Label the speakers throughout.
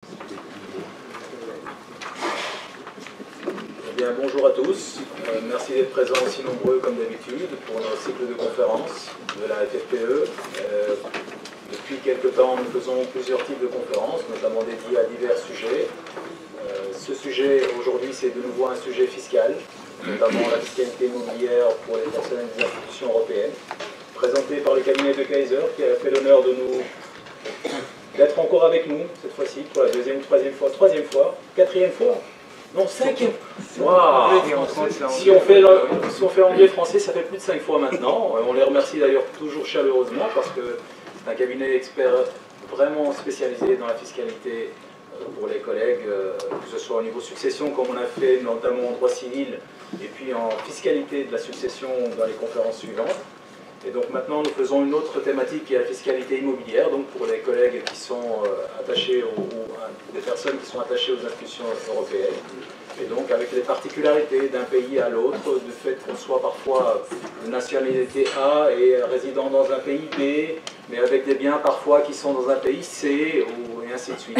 Speaker 1: Eh bien, bonjour à tous. Merci d'être présents aussi nombreux comme d'habitude pour notre cycle de conférences de la FFPE. Depuis quelque temps, nous faisons plusieurs types de conférences, notamment dédiées à divers sujets. Ce sujet aujourd'hui, c'est de nouveau un sujet fiscal, notamment la fiscalité immobilière pour les personnels des institutions européennes, présenté par le cabinet de Kaiser, qui a fait l'honneur de nous d'être encore avec nous cette fois-ci pour la deuxième, troisième fois, quatrième fois. Non, cinquième. Wow. Si on fait anglais français, ça fait plus de 5 fois maintenant. On les remercie d'ailleurs toujours chaleureusement parce que c'est un cabinet expert vraiment spécialisé dans la fiscalité pour les collègues, que ce soit au niveau succession comme on a fait notamment en droit civil et puis en fiscalité de la succession dans les conférences suivantes. Et donc maintenant nous faisons une autre thématique qui est la fiscalité immobilière, donc pour les collègues qui sont attachés des personnes qui sont attachées aux institutions européennes. Et donc avec les particularités d'un pays à l'autre, du fait qu'on soit parfois de nationalité A et résident dans un pays B, mais avec des biens parfois qui sont dans un pays C, et ainsi de suite.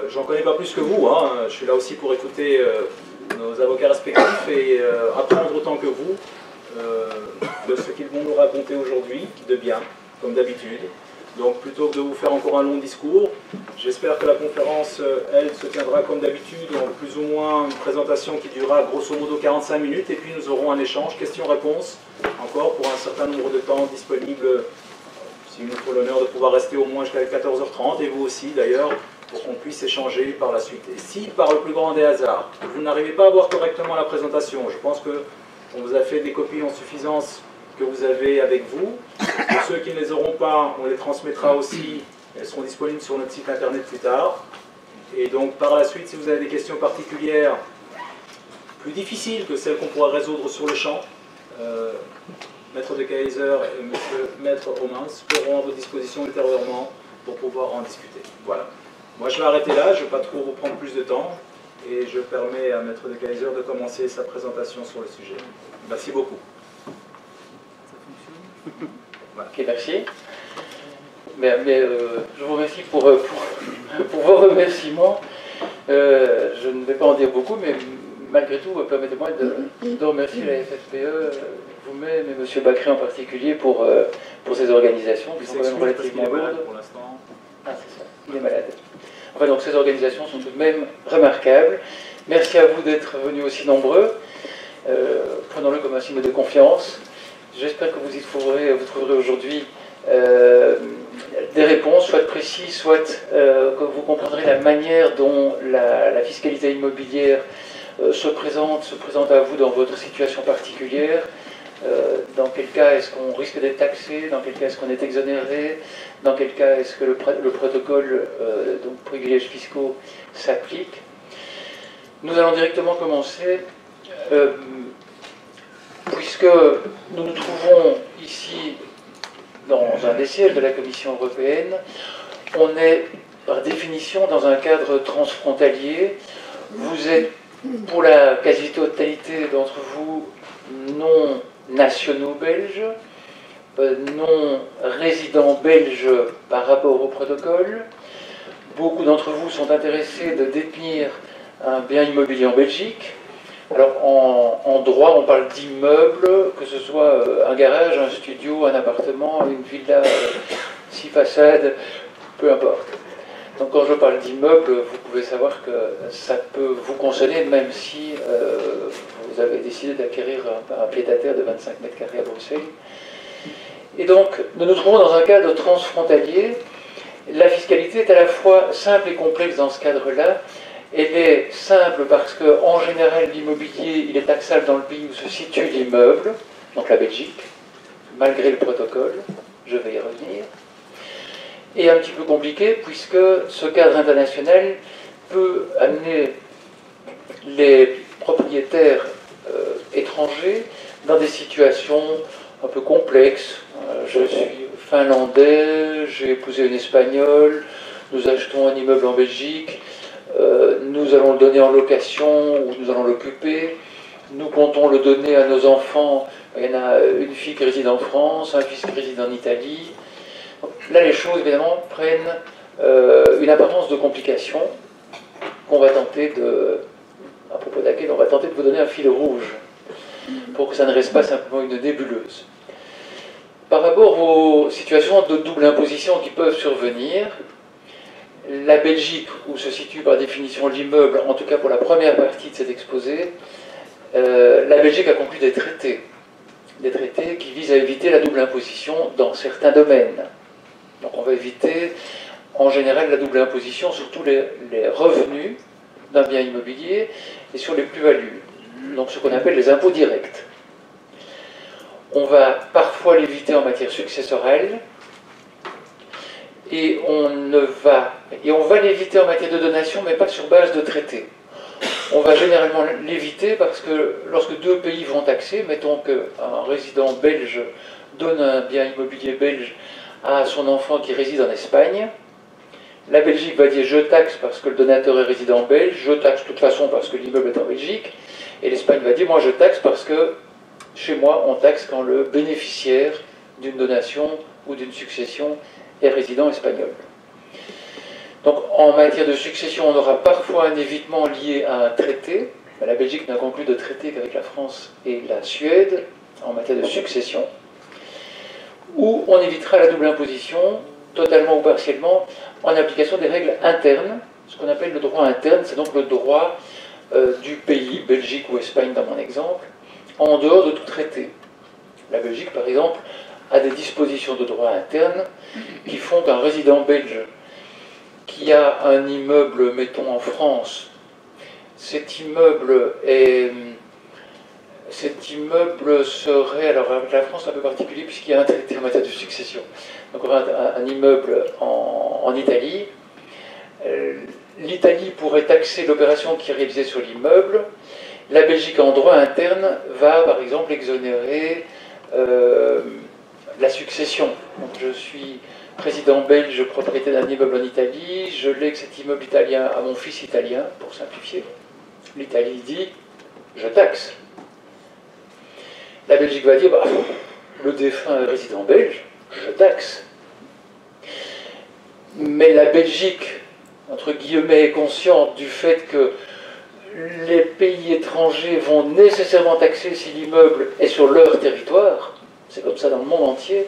Speaker 1: J'en connais pas plus que vous, hein. Je suis là aussi pour écouter nos avocats respectifs et apprendre autant que vous de ce qu'ils vont nous raconter aujourd'hui, de bien, comme d'habitude. Donc plutôt que de vous faire encore un long discours, j'espère que la conférence, elle, se tiendra comme d'habitude, en plus ou moins une présentation qui durera grosso modo 45 minutes, et puis nous aurons un échange, questions-réponses, encore pour un certain nombre de temps disponible, s'il nous faut l'honneur de pouvoir rester au moins jusqu'à 14h30, et vous aussi d'ailleurs, pour qu'on puisse échanger par la suite. Et si, par le plus grand des hasards, vous n'arrivez pas à voir correctement la présentation, je pense que on vous a fait des copies en suffisance que vous avez avec vous. Pour ceux qui ne les auront pas, on les transmettra aussi. Elles seront disponibles sur notre site internet plus tard. Et donc par la suite, si vous avez des questions particulières, plus difficiles que celles qu'on pourra résoudre sur le champ, Maître de Kaiser et Maître Homans seront à votre disposition ultérieurement pour pouvoir en discuter. Voilà. Moi je vais arrêter là, je ne vais pas trop vous prendre plus de temps. Et je permets à Maître de Kaiser de commencer sa présentation sur le sujet. Merci beaucoup.
Speaker 2: Voilà. Ok, merci. Je vous remercie pour vos remerciements. Je ne vais pas en dire beaucoup, mais malgré tout, permettez-moi de remercier la FFPE, vous-même et M. Bacré en particulier pour ces organisations qui sont quand même relativement lourdes.
Speaker 1: Pour l'instant.
Speaker 2: Ah, c'est ça, il est malade. Enfin, donc ces organisations sont tout de même remarquables. Merci à vous d'être venus aussi nombreux. Prenons-le comme un signe de confiance. J'espère que vous trouverez aujourd'hui des réponses, soit précises, soit que vous comprendrez la manière dont la fiscalité immobilière se présente à vous dans votre situation particulière. Dans quel cas est-ce qu'on risque d'être taxé, dans quel cas est-ce qu'on est exonéré, dans quel cas est-ce que le protocole donc privilèges fiscaux s'applique. Nous allons directement commencer, puisque nous nous trouvons ici dans un des sièges de la Commission européenne, on est par définition dans un cadre transfrontalier. Vous êtes, pour la quasi-totalité d'entre vous, non nationaux belges, non résidents belges par rapport au protocole. Beaucoup d'entre vous sont intéressés de détenir un bien immobilier en Belgique. Alors en droit, on parle d'immeuble, que ce soit un garage, un studio, un appartement, une villa, 6 façades, peu importe. Donc quand je parle d'immeuble, vous pouvez savoir que ça peut vous concerner même si vous avez décidé d'acquérir un pied-à-terre de 25 mètres carrés à Bruxelles. Et donc nous nous trouvons dans un cadre transfrontalier. La fiscalité est à la fois simple et complexe dans ce cadre-là. Elle est simple parce qu'en général l'immobilier il est taxable dans le pays où se situe l'immeuble, donc la Belgique, malgré le protocole, je vais y revenir. Et un petit peu compliqué puisque ce cadre international peut amener les propriétaires étrangers dans des situations un peu complexes. Je suis finlandais, j'ai épousé une espagnole, nous achetons un immeuble en Belgique, nous allons le donner en location ou nous allons l'occuper, nous comptons le donner à nos enfants. Il y en a une fille qui réside en France, un fils qui réside en Italie. Là, les choses, évidemment, prennent une apparence de complication qu'on va tenter à propos de laquelle on va tenter de vous donner un fil rouge pour que ça ne reste pas simplement une nébuleuse. Par rapport aux situations de double imposition qui peuvent survenir, la Belgique, où se situe par définition l'immeuble, en tout cas pour la première partie de cet exposé, la Belgique a conclu des traités qui visent à éviter la double imposition dans certains domaines. Donc on va éviter en général la double imposition sur tous les revenus d'un bien immobilier et sur les plus-values, donc ce qu'on appelle les impôts directs. On va parfois l'éviter en matière successorale et on va l'éviter en matière de donation, mais pas sur base de traité. On va généralement l'éviter parce que lorsque deux pays vont taxer, mettons qu'un résident belge donne un bien immobilier belge à son enfant qui réside en Espagne, la Belgique va dire je taxe parce que le donateur est résident belge, je taxe de toute façon parce que l'immeuble est en Belgique, et l'Espagne va dire moi je taxe parce que chez moi on taxe quand le bénéficiaire d'une donation ou d'une succession est résident espagnol. Donc en matière de succession, on aura parfois un évitement lié à un traité. La Belgique n'a conclu de traité qu'avec la France et la Suède en matière de succession, où on évitera la double imposition, totalement ou partiellement, en application des règles internes, ce qu'on appelle le droit interne, c'est donc le droit du pays, Belgique ou Espagne dans mon exemple, en dehors de tout traité. La Belgique, par exemple, a des dispositions de droit interne qui font qu'un résident belge qui a un immeuble, mettons en France, cet immeuble serait, alors avec la France c'est un peu particulier puisqu'il y a un traité en matière de succession. Donc on a un immeuble en Italie. L'Italie pourrait taxer l'opération qui est réalisée sur l'immeuble. La Belgique en droit interne va par exemple exonérer la succession. Donc je suis président belge, propriétaire d'un immeuble en Italie, je lègue cet immeuble italien à mon fils italien, pour simplifier. L'Italie dit, je taxe. La Belgique va dire, bah, le défunt est résident belge, je taxe. Mais la Belgique, entre guillemets, est consciente du fait que les pays étrangers vont nécessairement taxer si l'immeuble est sur leur territoire, c'est comme ça dans le monde entier.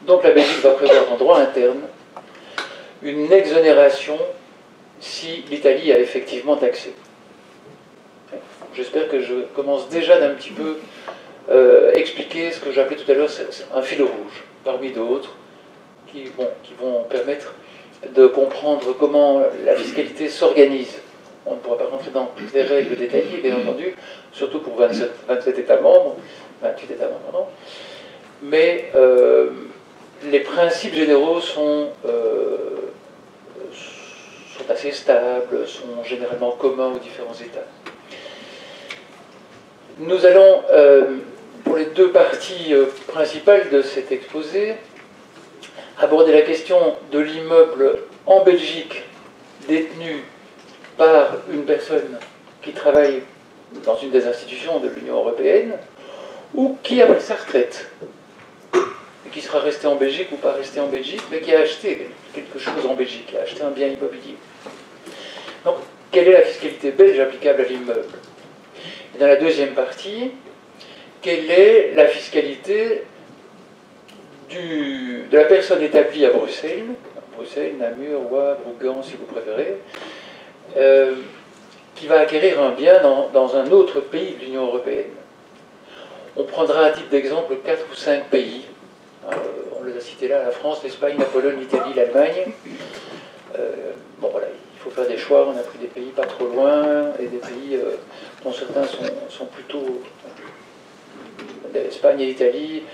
Speaker 2: Donc la Belgique va prévoir en droit interne une exonération si l'Italie a effectivement taxé. J'espère que je commence déjà d'un petit peu expliquer ce que j'appelais tout à l'heure un fil rouge, parmi d'autres, qui vont permettre de comprendre comment la fiscalité s'organise. On ne pourra pas rentrer dans des règles détaillées, bien entendu, surtout pour 27 États membres, 28 États membres, non. Mais les principes généraux sont assez stables, sont généralement communs aux différents États. Nous allons, pour les deux parties principales de cet exposé, aborder la question de l'immeuble en Belgique détenu par une personne qui travaille dans une des institutions de l'Union européenne ou qui a pris sa retraite et qui sera resté en Belgique ou pas resté en Belgique, mais qui a acheté quelque chose en Belgique, qui a acheté un bien immobilier. Donc, quelle est la fiscalité belge applicable à l'immeuble? Et dans la deuxième partie, quelle est la fiscalité de la personne établie à Bruxelles, Namur, Wavre ou Gand si vous préférez, qui va acquérir un bien dans un autre pays de l'Union européenne. On prendra à titre d'exemple 4 ou 5 pays. On les a cités là, la France, l'Espagne, la Pologne, l'Italie, l'Allemagne. Bon voilà, il faut faire des choix, on a pris des pays pas trop loin, et des pays dont certains sont plutôt... l'Espagne et l'Italie,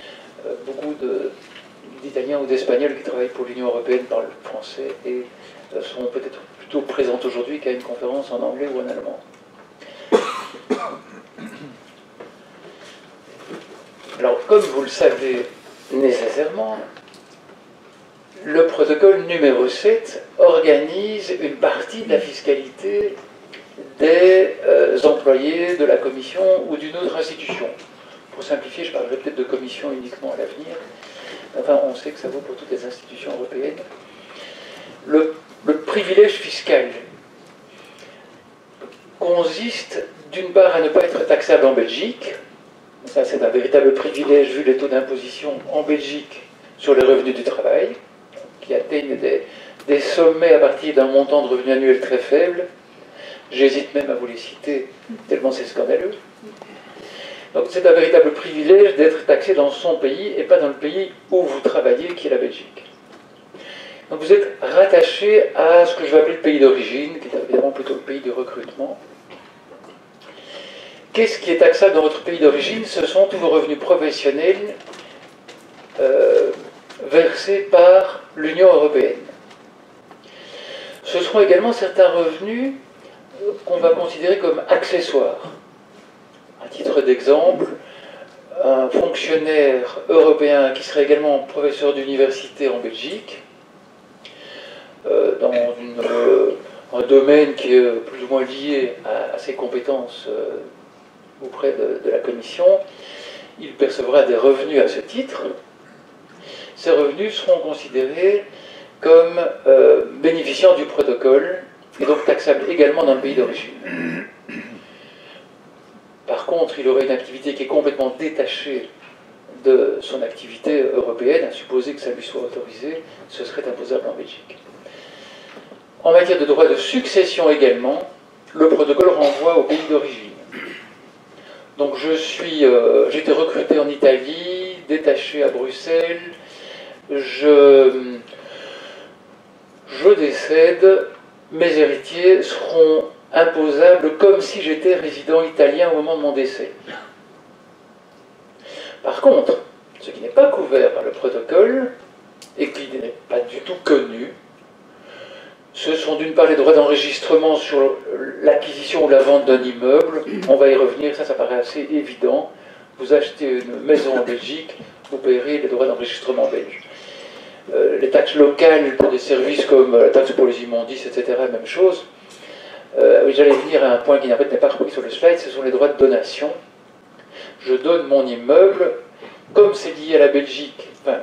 Speaker 2: beaucoup d'Italiens ou d'Espagnols qui travaillent pour l'Union européenne parlent français et sont peut-être plutôt présentes aujourd'hui qu'à une conférence en anglais ou en allemand. Alors, comme vous le savez nécessairement, le protocole numéro 7 organise une partie de la fiscalité des employés de la Commission ou d'une autre institution. Pour simplifier, je parlerai peut-être de commission uniquement à l'avenir. Enfin, on sait que ça vaut pour toutes les institutions européennes. Le le privilège fiscal consiste d'une part à ne pas être taxable en Belgique. Ça, c'est un véritable privilège vu les taux d'imposition en Belgique sur les revenus du travail, qui atteignent des sommets à partir d'un montant de revenu annuel très faible. J'hésite même à vous les citer, tellement c'est scandaleux. Donc c'est un véritable privilège d'être taxé dans son pays et pas dans le pays où vous travaillez, qui est la Belgique. Donc vous êtes rattaché à ce que je vais appeler le pays d'origine, qui est évidemment plutôt le pays de recrutement. Qu'est-ce qui est taxable dans votre pays d'origine? Ce sont tous vos revenus professionnels versés par l'Union européenne. Ce seront également certains revenus qu'on va considérer comme accessoires. À titre d'exemple, un fonctionnaire européen qui serait également professeur d'université en Belgique, dans un domaine qui est plus ou moins lié à ses compétences auprès de la Commission, il percevra des revenus à ce titre. Ces revenus seront considérés comme bénéficiant du protocole et donc taxables également dans le pays d'origine. Par contre, il aurait une activité qui est complètement détachée de son activité européenne, à supposer que ça lui soit autorisé, ce serait imposable en Belgique. En matière de droit de succession également, le protocole renvoie au pays d'origine. Donc j'ai été recruté en Italie, détaché à Bruxelles, je décède, mes héritiers seront imposables comme si j'étais résident italien au moment de mon décès. Par contre, ce qui n'est pas couvert par le protocole, et qui n'est pas du tout connu, ce sont d'une part les droits d'enregistrement sur l'acquisition ou la vente d'un immeuble. On va y revenir, ça paraît assez évident. Vous achetez une maison en Belgique, vous payerez les droits d'enregistrement belges. Les taxes locales pour des services comme la taxe pour les immondices, etc., même chose. J'allais venir à un point qui en fait n'est pas repris sur le slide, ce sont les droits de donation. Je donne mon immeuble, comme c'est lié à la Belgique, enfin,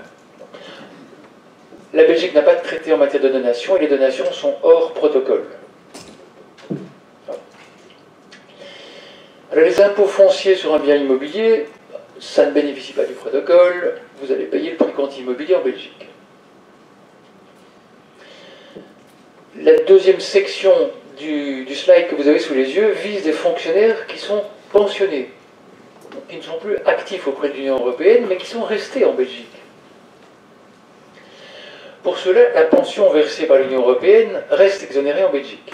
Speaker 2: la Belgique n'a pas de traité en matière de donation et les donations sont hors protocole. Alors les impôts fonciers sur un bien immobilier, ça ne bénéficie pas du protocole, vous allez payer le précompte immobilier en Belgique. La deuxième section du slide que vous avez sous les yeux vise des fonctionnaires qui sont pensionnés, donc qui ne sont plus actifs auprès de l'Union européenne, mais qui sont restés en Belgique. Pour cela, la pension versée par l'Union européenne reste exonérée en Belgique.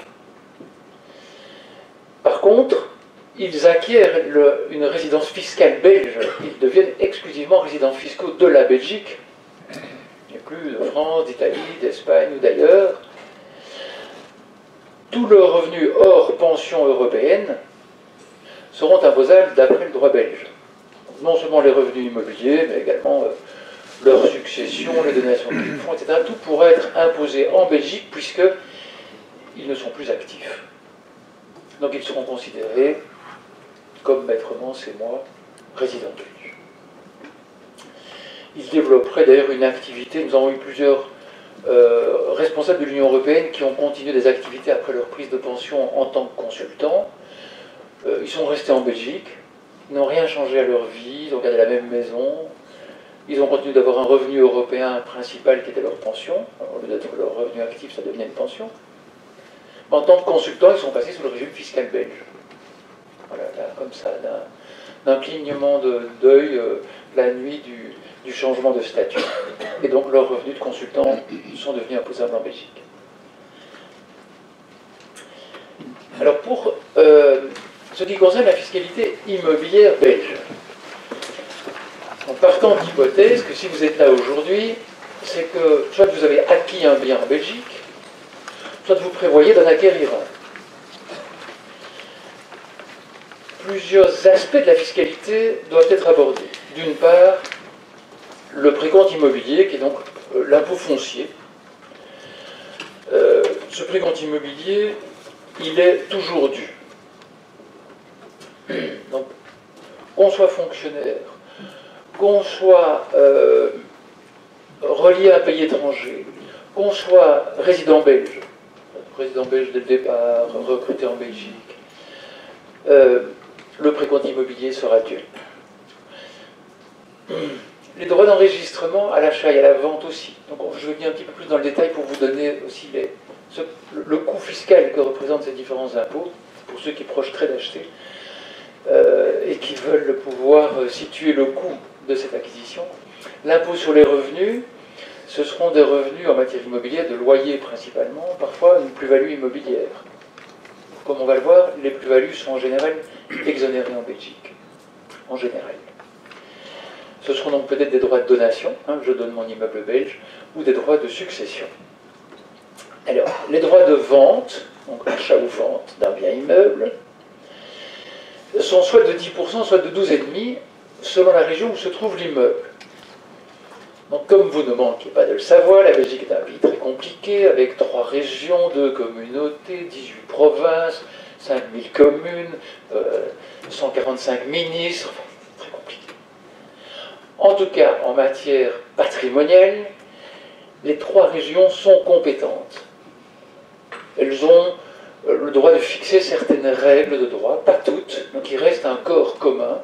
Speaker 2: Par contre, ils acquièrent une résidence fiscale belge, ils deviennent exclusivement résidents fiscaux de la Belgique, il n'y a plus de France, d'Italie, d'Espagne ou d'ailleurs. Tous leurs revenus hors pension européenne seront imposables d'après le droit belge. Non seulement les revenus immobiliers, mais également leur succession, les donations qu'ils font, etc. Tout pourra être imposé en Belgique puisqu'ils ne sont plus actifs. Donc ils seront considérés comme maître Mance et moi, résidents belges. Ils développeraient d'ailleurs une activité, nous avons eu plusieurs responsables de l'Union européenne qui ont continué des activités après leur prise de pension en tant que consultants. Ils sont restés en Belgique, ils n'ont rien changé à leur vie, ils ont gardé la même maison, ils ont continué d'avoir un revenu européen principal qui était leur pension. Au lieu d'être leur revenu actif, ça devenait une pension. En tant que consultants, ils sont passés sous le régime fiscal belge. Voilà, là, comme ça, d'un clignement d'œil, la nuit du changement de statut. Et donc leurs revenus de consultants sont devenus imposables en Belgique. Alors pour ce qui concerne la fiscalité immobilière belge, en partant de l'hypothèse que si vous êtes là aujourd'hui, c'est que soit vous avez acquis un bien en Belgique, soit vous prévoyez d'en acquérir un. Plusieurs aspects de la fiscalité doivent être abordés. D'une part, le précompte immobilier, qui est donc l'impôt foncier. Ce précompte immobilier, il est toujours dû. Donc, qu'on soit fonctionnaire, qu'on soit relié à un pays étranger, qu'on soit résident belge, président belge dès le départ, recruté en Belgique. Le précompte immobilier sera dual. Les droits d'enregistrement à l'achat et à la vente aussi. Donc je vais venir un petit peu plus dans le détail pour vous donner aussi le coût fiscal que représentent ces différents impôts, pour ceux qui projeteraient d'acheter et qui veulent pouvoir situer le coût de cette acquisition. L'impôt sur les revenus, ce seront des revenus en matière immobilière, de loyer principalement, parfois une plus-value immobilière. Comme on va le voir, les plus-values sont en général exonérées en Belgique. En général. Ce seront donc peut-être des droits de donation, je donne mon immeuble belge, ou des droits de succession. Alors, les droits de vente, donc achat ou vente d'un bien immeuble, sont soit de 10%, soit de 12,5%, selon la région où se trouve l'immeuble. Donc, comme vous ne manquez pas de le savoir, la Belgique est un pays très compliqué, avec 3 régions, 2 communautés, 18 provinces, 5000 communes, 145 ministres, très compliqué. En tout cas, en matière patrimoniale, les 3 régions sont compétentes. Elles ont le droit de fixer certaines règles de droit, pas toutes, donc il reste un corps commun.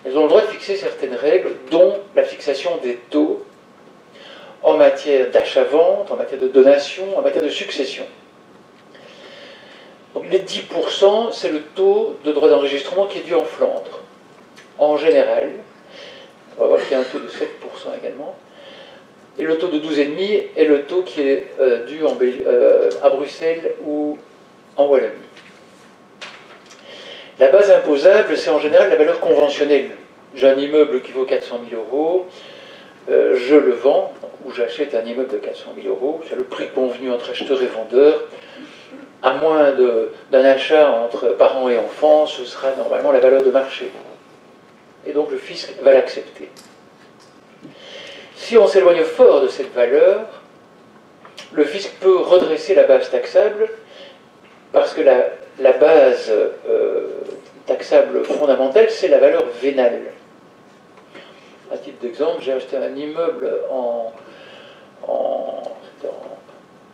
Speaker 2: Elles ont le droit de fixer certaines règles, dont la fixation des taux en matière d'achat-vente, en matière de donation, en matière de succession. Donc les 10%, c'est le taux de droit d'enregistrement qui est dû en Flandre. En général, on va voir qu'il y a un taux de 7% également. Et le taux de 12,5% est le taux qui est dû à Bruxelles ou en Wallonie. La base imposable, c'est en général la valeur conventionnelle. J'ai un immeuble qui vaut 400 000 euros, je le vends, ou j'achète un immeuble de 400 000 euros, c'est le prix convenu entre acheteur et vendeur. À moins d'un achat entre parents et enfants, ce sera normalement la valeur de marché. Et donc le fisc va l'accepter. Si on s'éloigne fort de cette valeur, le fisc peut redresser la base taxable, parce que la base taxable fondamentale, c'est la valeur vénale. À titre d'exemple, j'ai acheté un immeuble en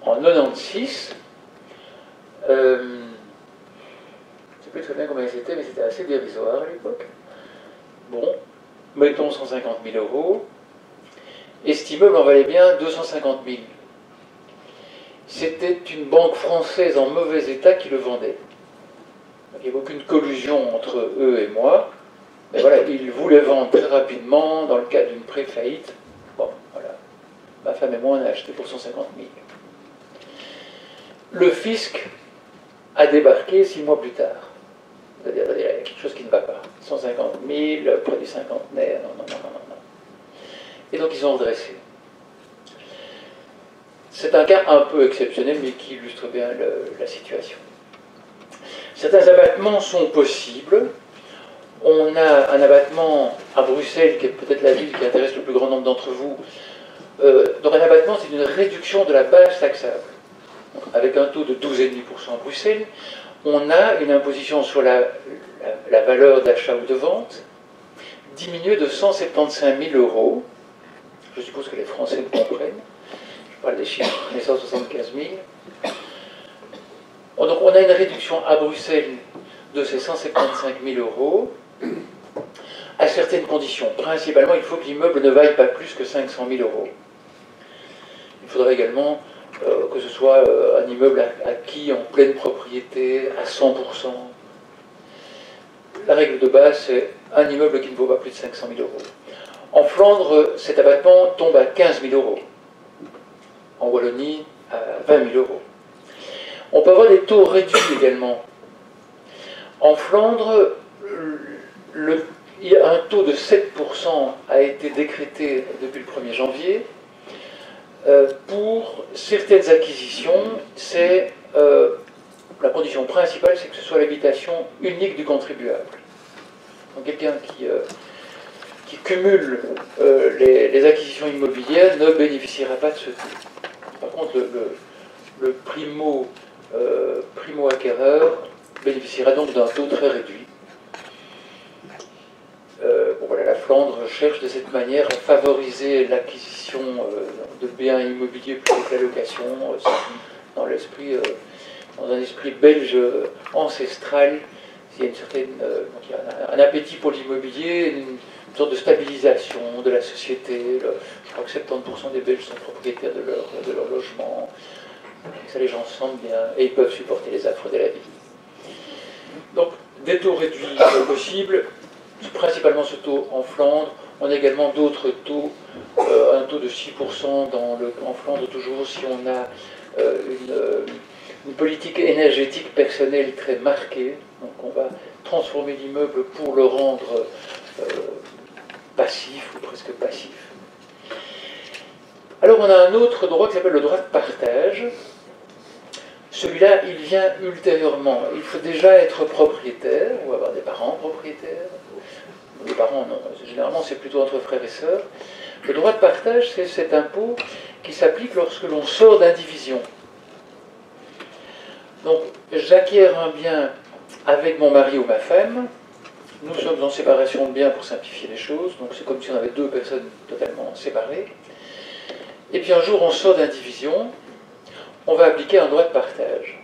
Speaker 2: 96. Je ne sais plus très bien combien c'était, mais c'était assez dérisoire à l'époque. Bon, mettons 150 000 euros. Et cet immeuble en valait bien 250 000. C'était une banque française en mauvais état qui le vendait. Donc, il n'y avait aucune collusion entre eux et moi. Mais voilà, ils voulaient vendre très rapidement dans le cadre d'une pré-faillite. Bon, voilà. Ma femme et moi, on a acheté pour 150 000. Le fisc a débarqué 6 mois plus tard. C'est-à-dire, il y a quelque chose qui ne va pas. 150 000, près du cinquantenaire, non. Et donc, ils ont redressé. C'est un cas un peu exceptionnel, mais qui illustre bien la situation. Certains abattements sont possibles. On a un abattement à Bruxelles, qui est peut-être la ville qui intéresse le plus grand nombre d'entre vous. Donc un abattement, c'est une réduction de la base taxable. Donc, avec un taux de 12,5% à Bruxelles, on a une imposition sur la valeur d'achat ou de vente diminuée de 175 000 euros. Je suppose que les Français le comprennent. Je parle des chiffres, les 175 000. Donc on a une réduction à Bruxelles de ces 175 000 euros à certaines conditions. Principalement, il faut que l'immeuble ne vaille pas plus que 500 000 euros. Il faudrait également que ce soit un immeuble acquis en pleine propriété à 100%. La règle de base, c'est un immeuble qui ne vaut pas plus de 500 000 euros. En Flandre, cet abattement tombe à 15 000 euros. En Wallonie, à 20 000 euros. On peut avoir des taux réduits également. En Flandre, un taux de 7% a été décrété depuis le 1er janvier. Pour certaines acquisitions, c'est la condition principale, c'est que ce soit l'habitation unique du contribuable. Donc quelqu'un qui cumule les acquisitions immobilières ne bénéficiera pas de ce taux. Par contre, le primo-acquéreur bénéficiera donc d'un taux très réduit. Bon, voilà, la Flandre cherche de cette manière à favoriser l'acquisition de biens immobiliers plutôt que la location, dans l'esprit dans un esprit belge ancestral, il y a, il y a un appétit pour l'immobilier, une sorte de stabilisation de la société. Je crois que 70% des Belges sont propriétaires de leur logement. Ça, les gens se sentent bien et ils peuvent supporter les affres de la vie. Donc, des taux réduits possibles, principalement ce taux en Flandre. On a également d'autres taux, un taux de 6% en Flandre, toujours si on a une politique énergétique personnelle très marquée. Donc on va transformer l'immeuble pour le rendre passif ou presque passif. Alors on a un autre droit qui s'appelle le droit de partage. Celui-là, il vient ultérieurement. Il faut déjà être propriétaire ou avoir des parents propriétaires. Les parents, non. Généralement, c'est plutôt entre frères et sœurs. Le droit de partage, c'est cet impôt qui s'applique lorsque l'on sort d'indivision. Donc, j'acquiers un bien avec mon mari ou ma femme. Nous sommes en séparation de biens pour simplifier les choses. Donc, c'est comme si on avait deux personnes totalement séparées. Et puis, un jour, on sort d'indivision. On va appliquer un droit de partage.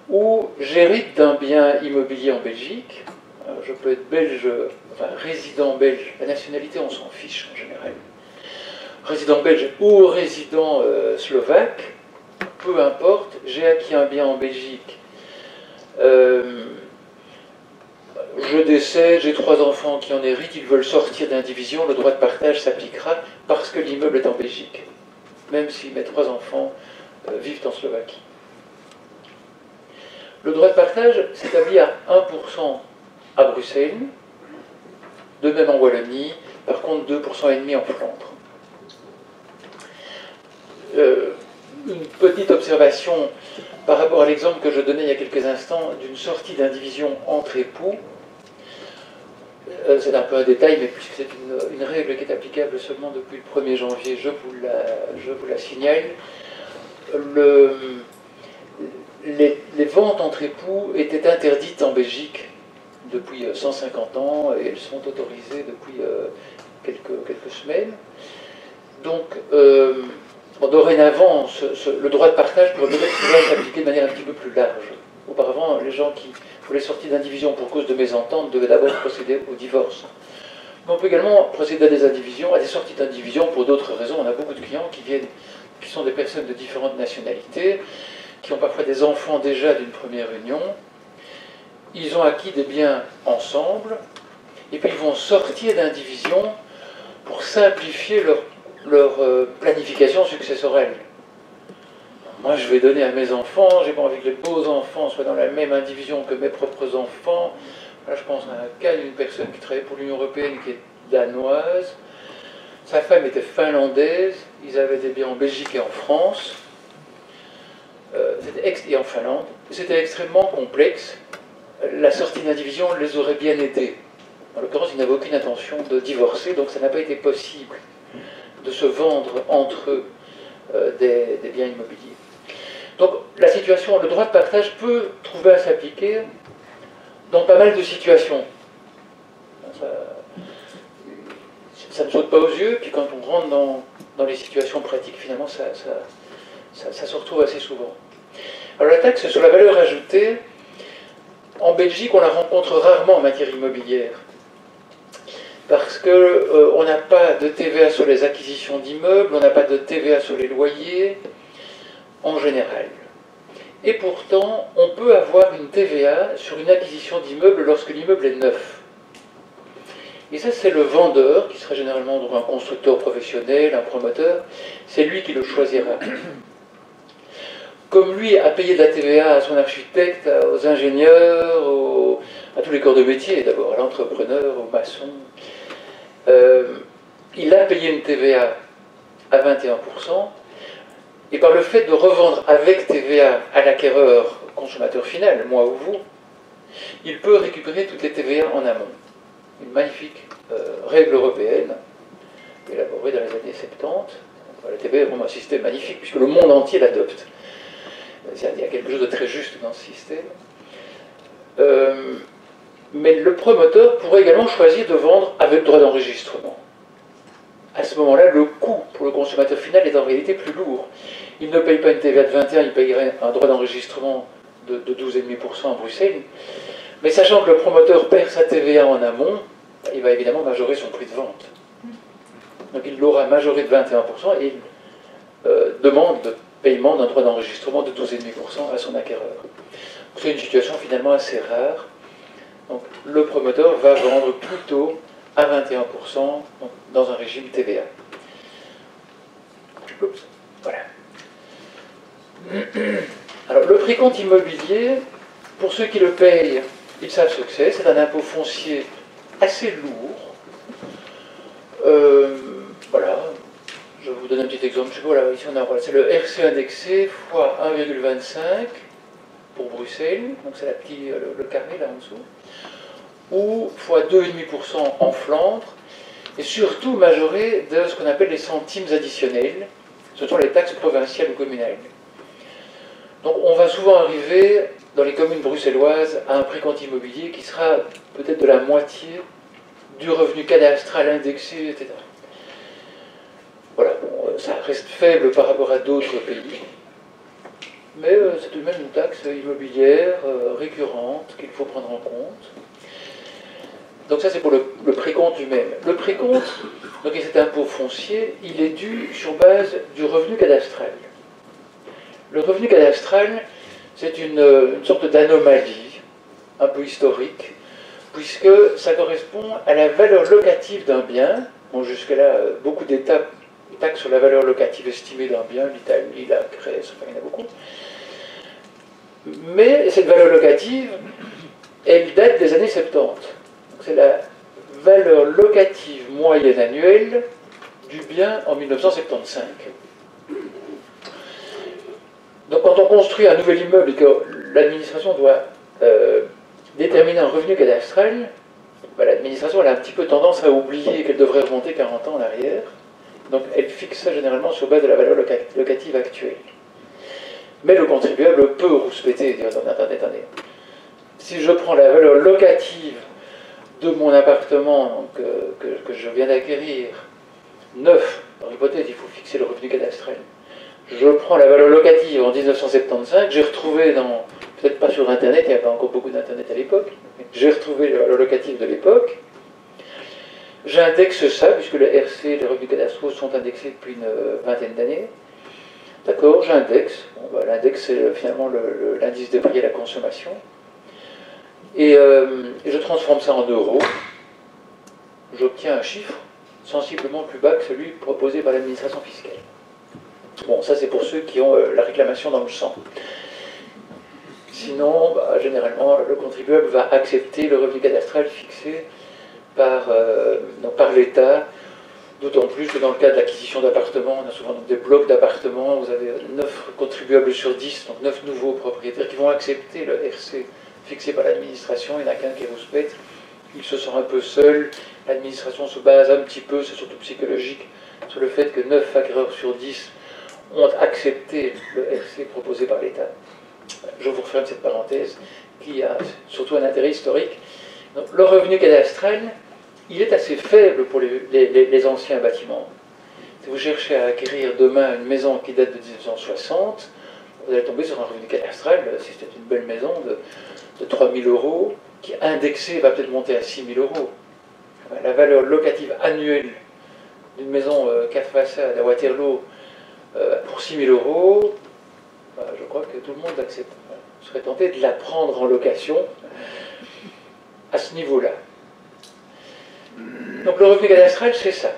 Speaker 2: Ou j'hérite d'un bien immobilier en Belgique. Je peux être belge, enfin résident belge. La nationalité, on s'en fiche en général. Résident belge ou résident slovaque, peu importe. J'ai acquis un bien en Belgique. Je décède, j'ai 3 enfants qui en héritent, ils veulent sortir d'indivision, le droit de partage s'appliquera parce que l'immeuble est en Belgique. Même si mes 3 enfants vivent en Slovaquie. Le droit de partage s'établit à 1% à Bruxelles, de même en Wallonie, par contre 2,5% en Flandre. Une petite observation par rapport à l'exemple que je donnais il y a quelques instants d'une sortie d'indivision entre époux. C'est un peu un détail, mais puisque c'est une règle qui est applicable seulement depuis le 1er janvier, je vous la signale. Les ventes entre époux étaient interdites en Belgique depuis 150 ans et elles sont autorisées depuis quelques semaines. Donc, dorénavant, le droit de partage pourrait peut-être s'appliquer de manière un petit peu plus large. Auparavant, les gens qui voulaient sortir d'indivision pour cause de mésentente devaient d'abord procéder au divorce. Mais on peut également procéder à des indivisions, à des sorties d'indivision pour d'autres raisons. On a beaucoup de clients qui sont des personnes de différentes nationalités, qui ont parfois des enfants déjà d'une première union. Ils ont acquis des biens ensemble, et puis ils vont sortir d'indivision pour simplifier leur planification successorale. Moi, je vais donner à mes enfants, j'ai pas envie que les beaux enfants soient dans la même indivision que mes propres enfants. Là, je pense à un cas d'une personne qui travaillait pour l'Union européenne, qui est danoise. Sa femme était finlandaise, ils avaient des biens en Belgique et en France, et en Finlande. C'était extrêmement complexe. La sortie d'indivision les aurait bien aidés. En l'occurrence, ils n'avaient aucune intention de divorcer, donc ça n'a pas été possible de se vendre entre eux des biens immobiliers. Donc la situation, le droit de partage peut trouver à s'appliquer dans pas mal de situations. Ça ne saute pas aux yeux, puis quand on rentre dans les situations pratiques, finalement, ça se retrouve assez souvent. Alors la taxe sur la valeur ajoutée, en Belgique, on la rencontre rarement en matière immobilière. Parce qu'on n'a pas de TVA sur les acquisitions d'immeubles, on n'a pas de TVA sur les loyers, en général. Et pourtant, on peut avoir une TVA sur une acquisition d'immeuble lorsque l'immeuble est neuf. Et ça, c'est le vendeur, qui serait généralement donc un constructeur professionnel, un promoteur, c'est lui qui le choisira. Comme lui a payé de la TVA à son architecte, aux ingénieurs, à tous les corps de métier, d'abord à l'entrepreneur, aux maçons, il a payé une TVA à 21%, et par le fait de revendre avec TVA à l'acquéreur, consommateur final, moi ou vous, il peut récupérer toutes les TVA en amont. Une magnifique règle européenne, élaborée dans les années 70. La TVA est vraiment un système magnifique, puisque le monde entier l'adopte. Il y a quelque chose de très juste dans ce système. Mais le promoteur pourrait également choisir de vendre avec droit d'enregistrement. à ce moment-là, le coût pour le consommateur final est en réalité plus lourd. Il ne paye pas une TVA de 21, il payerait un droit d'enregistrement de 12,5% à Bruxelles. Mais sachant que le promoteur perd sa TVA en amont, il va évidemment majorer son prix de vente. Donc il l'aura majoré de 21% et il demande le paiement d'un droit d'enregistrement de 12,5% à son acquéreur. C'est une situation finalement assez rare. Donc le promoteur va vendre plutôt à 21% donc, dans un régime TVA. Oups, voilà. Alors le précompte immobilier, pour ceux qui le payent, ils savent ce que c'est un impôt foncier assez lourd. Voilà, je vous donne un petit exemple. Voilà, ici on a, voilà, c'est le RC indexé fois 1,25 pour Bruxelles, donc c'est le carré là en dessous, ou fois 2,5% en Flandre, et surtout majoré de ce qu'on appelle les centimes additionnels, ce sont les taxes provinciales ou communales. Donc on va souvent arriver dans les communes bruxelloises à un précompte immobilier qui sera peut-être de la moitié du revenu cadastral indexé, etc. Voilà, bon, ça reste faible par rapport à d'autres pays, mais c'est tout de même une taxe immobilière récurrente qu'il faut prendre en compte. Donc ça c'est pour le précompte lui-même. Le précompte, donc cet impôt foncier, il est dû sur base du revenu cadastral. Le revenu cadastral, c'est une sorte d'anomalie, un peu historique, puisque ça correspond à la valeur locative d'un bien. Bon, jusque-là, beaucoup d'États taxent sur la valeur locative estimée d'un bien, l'Italie, la Grèce, enfin il y en a beaucoup. Mais cette valeur locative, elle date des années 70. C'est la valeur locative moyenne annuelle du bien en 1975. Donc quand on construit un nouvel immeuble et que l'administration doit déterminer un revenu cadastral, ben, l'administration a un petit peu tendance à oublier qu'elle devrait remonter 40 ans en arrière. Donc elle fixe ça généralement sur base de la valeur locative actuelle. Mais le contribuable peut rouspéter et dire non, attendez. Si je prends la valeur locative de mon appartement que je viens d'acquérir, neuf, dans l'hypothèse il faut fixer le revenu cadastral, je prends la valeur locative en 1975, j'ai retrouvé peut-être pas sur Internet, il n'y avait pas encore beaucoup d'Internet à l'époque, mais j'ai retrouvé la valeur locative de l'époque, j'indexe ça, puisque le RC, les revenus cadastraux sont indexés depuis une vingtaine d'années. D'accord, j'indexe. Bon, bah, l'index, c'est finalement l'indice des prix à la consommation. Et je transforme ça en euros. J'obtiens un chiffre sensiblement plus bas que celui proposé par l'administration fiscale. Bon, ça c'est pour ceux qui ont la réclamation dans le sang. Sinon, bah, généralement, le contribuable va accepter le revenu cadastral fixé par l'État, d'autant plus que dans le cas de l'acquisition d'appartements, on a souvent des blocs d'appartements, vous avez 9 contribuables sur 10, donc 9 nouveaux propriétaires qui vont accepter le RC fixé par l'administration, il n'y en a qu'un qui rouspète, il se sent un peu seul, l'administration se base un petit peu, c'est surtout psychologique, sur le fait que 9 acquéreurs sur 10 ont accepté le RC proposé par l'État. Je vous referme cette parenthèse, qui a surtout un intérêt historique. Donc, le revenu cadastral, il est assez faible pour les anciens bâtiments. Si vous cherchez à acquérir demain une maison qui date de 1960, vous allez tomber sur un revenu cadastral, si c'était une belle maison, de 3 000 €, qui indexé va peut-être monter à 6 000 €. La valeur locative annuelle d'une maison 4 façades à Waterloo pour 6 000 €, je crois que tout le monde accepte. Je serais tenté de la prendre en location à ce niveau-là. Donc le revenu cadastral, c'est ça.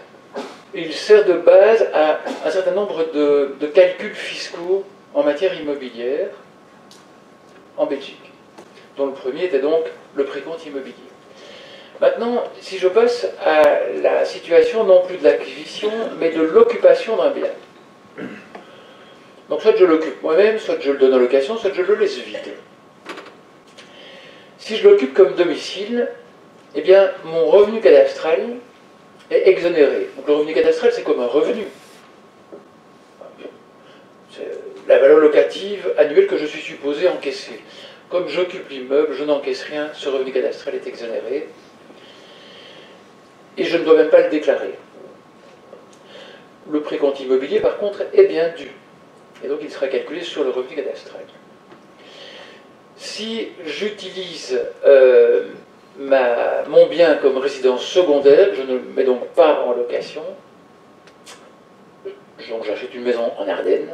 Speaker 2: Il sert de base à un certain nombre de calculs fiscaux en matière immobilière en Belgique, dont le premier était donc le précompte immobilier. Maintenant, si je passe à la situation non plus de l'acquisition, mais de l'occupation d'un bien. Donc soit je l'occupe moi-même, soit je le donne en location, soit je le laisse vide. Si je l'occupe comme domicile, eh bien mon revenu cadastral est exonéré. Donc le revenu cadastral, c'est comme un revenu. C'est la valeur locative annuelle que je suis supposé encaisser. Comme j'occupe l'immeuble, je n'encaisse rien, ce revenu cadastral est exonéré. Et je ne dois même pas le déclarer. le précompte immobilier, par contre, est bien dû. Et donc, il sera calculé sur le revenu cadastral. Si j'utilise mon bien comme résidence secondaire, je ne le mets donc pas en location, donc j'achète une maison en Ardennes,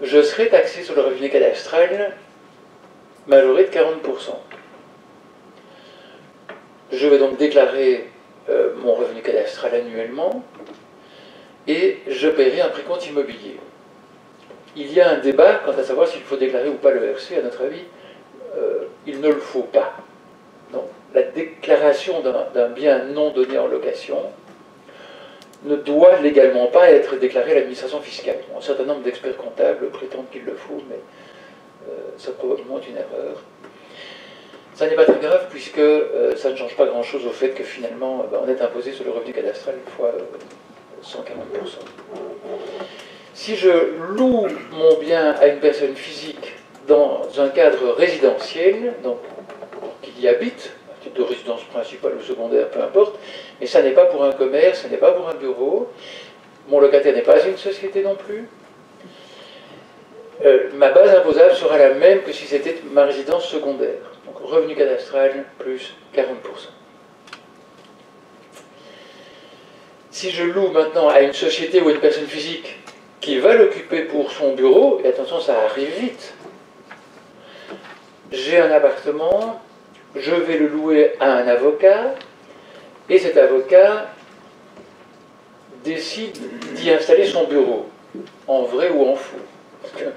Speaker 2: je serai taxé sur le revenu cadastral majoré de 40%. Je vais donc déclarer mon revenu cadastral annuellement et je paierai un précompte immobilier. Il y a un débat quant à savoir s'il faut déclarer ou pas le RC. À notre avis, il ne le faut pas. Donc, la déclaration d'un bien non donné en location ne doit légalement pas être déclarée à l'administration fiscale. Bon, un certain nombre d'experts comptables prétendent qu'il le faut, mais ça probablement une erreur. Ça n'est pas très grave puisque ça ne change pas grand-chose au fait que finalement on est imposé sur le revenu cadastral fois 140%. Si je loue mon bien à une personne physique dans un cadre résidentiel, donc qu'il y habite, à titre de résidence principale ou secondaire, peu importe, mais ça n'est pas pour un commerce, ça n'est pas pour un bureau, mon locataire n'est pas une société non plus, ma base imposable sera la même que si c'était ma résidence secondaire. Donc revenu cadastral plus 40%. Si je loue maintenant à une société ou à une personne physique qui va l'occuper pour son bureau, et attention, ça arrive vite, j'ai un appartement, je vais le louer à un avocat, et cet avocat décide d'y installer son bureau, en vrai ou en faux. Parce que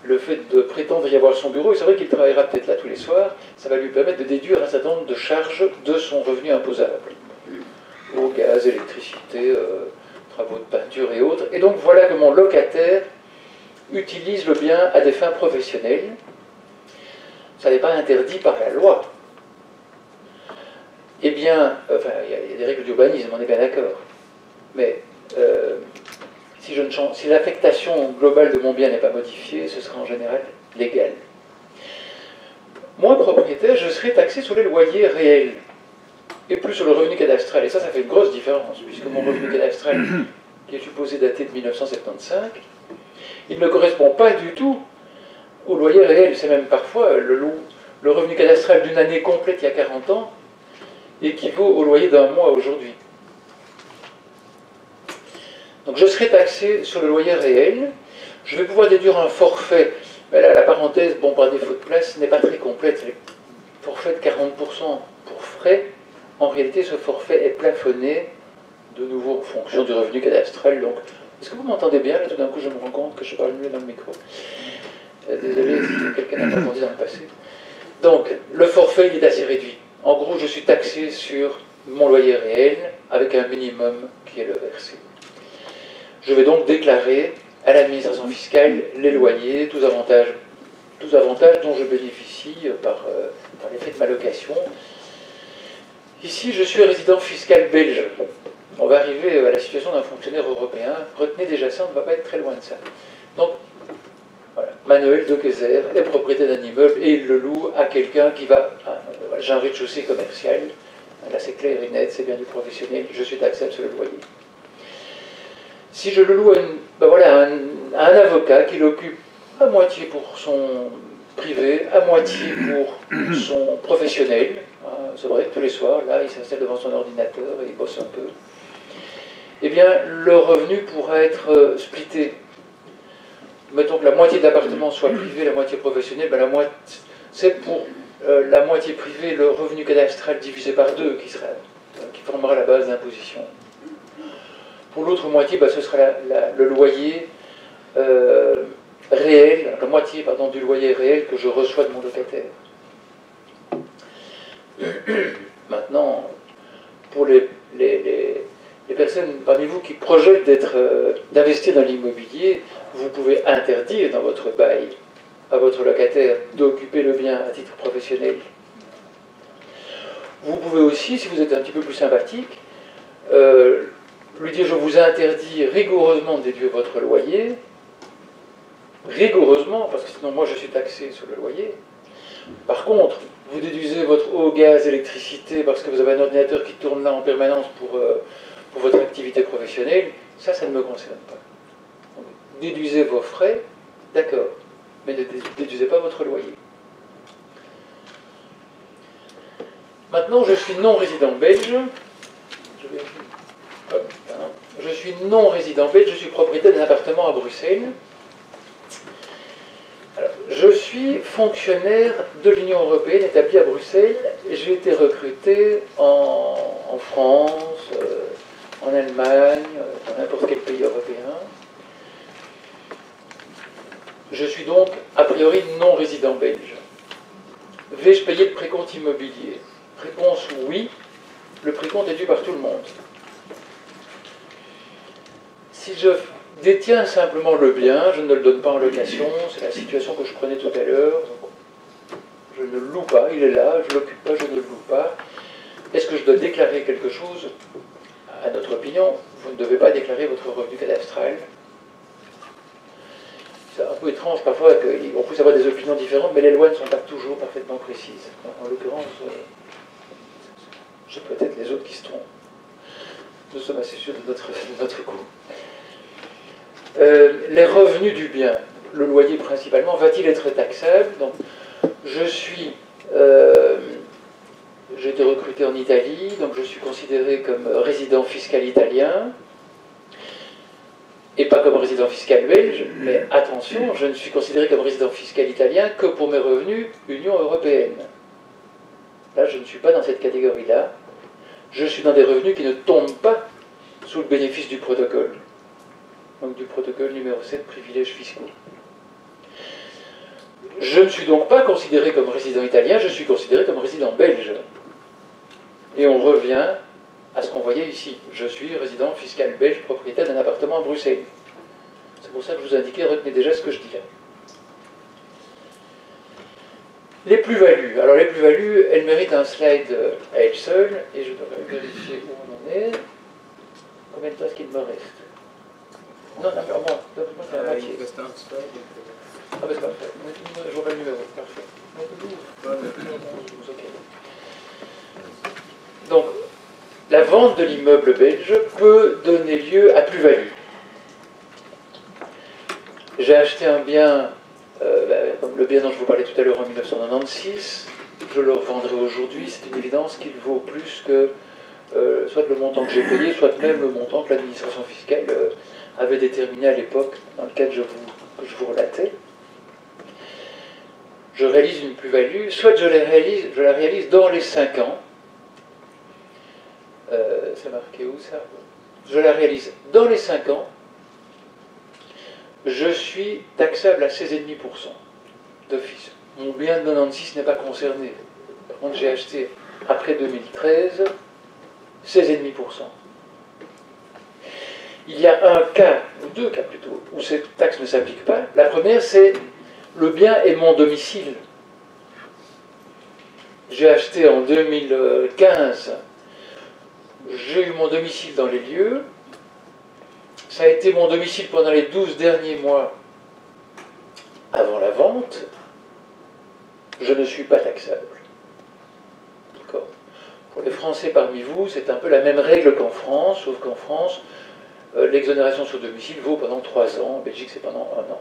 Speaker 2: le fait de prétendre y avoir son bureau, et c'est vrai qu'il travaillera peut-être là tous les soirs, ça va lui permettre de déduire un certain nombre de charges de son revenu imposable. Eau, gaz, électricité, travaux de peinture et autres. Et donc voilà que mon locataire utilise le bien à des fins professionnelles. Ça n'est pas interdit par la loi. Eh bien, enfin, il y a des règles d'urbanisme, on est bien d'accord. Mais si l'affectation globale de mon bien n'est pas modifiée, ce sera en général légal. Moi, propriétaire, je serai taxé sur les loyers réels et plus sur le revenu cadastral. Et ça fait une grosse différence, puisque mon revenu cadastral, qui est supposé dater de 1975, il ne correspond pas du tout au loyer réel. C'est même parfois le revenu cadastral d'une année complète il y a 40 ans équivaut au loyer d'un mois aujourd'hui. Donc je serai taxé sur le loyer réel. Je vais pouvoir déduire un forfait. Mais là, la parenthèse, bon, par défaut de place, n'est pas très complète. Le forfait de 40% pour frais. En réalité, ce forfait est plafonné de nouveau en fonction du revenu cadastral. Donc, est-ce que vous m'entendez bien? Là, tout d'un coup, je me rends compte que je parle mieux dans le micro. Désolé si quelqu'un n'a pas entendu dans le passé. Donc, le forfait, il est assez réduit. En gros, je suis taxé sur mon loyer réel avec un minimum qui est le RC. Je vais donc déclarer à l'administration fiscale les loyers, tous avantages dont je bénéficie par l'effet de ma location. Ici, je suis résident fiscal belge. On va arriver à la situation d'un fonctionnaire européen. Retenez déjà ça, on ne va pas être très loin de ça. Donc, voilà. Manuel de Kayser est propriétaire d'un immeuble et il le loue à quelqu'un qui va... J'ai un rez-de-chaussée commercial. Là, c'est clair et net, c'est bien du professionnel. Je suis taxable sur le loyer. Si je le loue à un avocat qui l'occupe à moitié pour son privé, à moitié pour son professionnel, c'est vrai que tous les soirs, là, il s'installe devant son ordinateur et il bosse un peu, eh bien, le revenu pourra être splitté. Mettons que la moitié de l'appartement soit privé, la moitié professionnelle, ben c'est pour la moitié privée le revenu cadastral divisé par 2 qui formera la base d'imposition. Pour l'autre moitié, ce sera le loyer réel, la moitié du loyer réel que je reçois de mon locataire. Maintenant, pour les personnes parmi vous qui projettent d'investir dans l'immobilier, vous pouvez interdire dans votre bail à votre locataire d'occuper le bien à titre professionnel. Vous pouvez aussi, si vous êtes un petit peu plus sympathique, lui dire: je vous interdis rigoureusement de déduire votre loyer, rigoureusement, parce que sinon moi je suis taxé sur le loyer. Par contre, vous déduisez votre eau, gaz, électricité parce que vous avez un ordinateur qui tourne là en permanence pour votre activité professionnelle, ça ne me concerne pas. Donc, déduisez vos frais, d'accord, mais ne déduisez pas votre loyer. Maintenant, je suis non-résident belge. Je suis non-résident belge, je suis propriétaire d'un appartement à Bruxelles. Alors, je suis fonctionnaire de l'Union européenne établi à Bruxelles. J'ai été recruté en France, en Allemagne, dans n'importe quel pays européen. Je suis donc a priori non-résident belge. Vais-je payer le précompte immobilier? Réponse oui, le précompte est dû par tout le monde. Si je détiens simplement le bien, je ne le donne pas en location, c'est la situation que je prenais tout à l'heure. Je ne le loue pas, il est là, je ne l'occupe pas, je ne le loue pas. Est-ce que je dois déclarer quelque chose? À notre opinion, vous ne devez pas déclarer votre revenu cadastral. C'est un peu étrange parfois qu'on puisse avoir des opinions différentes, mais les lois ne sont pas toujours parfaitement précises. En l'occurrence, j'ai peut-être les autres qui se trompent. Nous sommes assez sûrs de notre coup. Les revenus du bien, le loyer principalement, va-t-il être taxable? Donc, j'ai été recruté en Italie, donc je suis considéré comme résident fiscal italien, et pas comme résident fiscal belge, mais attention, je ne suis considéré comme résident fiscal italien que pour mes revenus Union européenne. Là, je ne suis pas dans cette catégorie-là. Je suis dans des revenus qui ne tombent pas sous le bénéfice du protocole. Donc du protocole numéro 7, privilèges fiscaux. Je ne suis donc pas considéré comme résident italien, je suis considéré comme résident belge. Et on revient à ce qu'on voyait ici. Je suis résident fiscal belge, propriétaire d'un appartement à Bruxelles. C'est pour ça que je vous indiquais, retenez déjà ce que je dis là. Les plus-values. Alors les plus-values, elles méritent un slide à elles seules, et je dois vérifier où on en est. Combien de temps est-ce qu'il me reste? Non, non, moi, c'est la moitié.
Speaker 1: Il reste un slide.
Speaker 2: Ah, ben c'est parfait. Je vois pas le numéro. Parfait. Ok. Donc, la vente de l'immeuble belge peut donner lieu à plus-value. J'ai acheté un bien, comme le bien dont je vous parlais tout à l'heure en 1996, je le revendrai aujourd'hui, c'est une évidence qu'il vaut plus que soit le montant que j'ai payé, soit même le montant que l'administration fiscale avait déterminé à l'époque dans le cas que je vous relatais. Je réalise une plus-value, soit je la réalise dans les 5 ans. C'est marqué où ça? Je la réalise dans les 5 ans. Je suis taxable à 16,5% d'office. Mon bien de 96 n'est pas concerné. Par contre, j'ai acheté après 2013 16,5%. Il y a un cas, ou deux cas plutôt, où cette taxe ne s'applique pas. La première, c'est le bien est mon domicile. J'ai acheté en 2015, j'ai eu mon domicile dans les lieux. Ça a été mon domicile pendant les 12 derniers mois avant la vente. Je ne suis pas taxable. D'accord. Pour les Français parmi vous, c'est un peu la même règle qu'en France, sauf qu'en France, l'exonération sur domicile vaut pendant 3 ans. En Belgique, c'est pendant 1 an.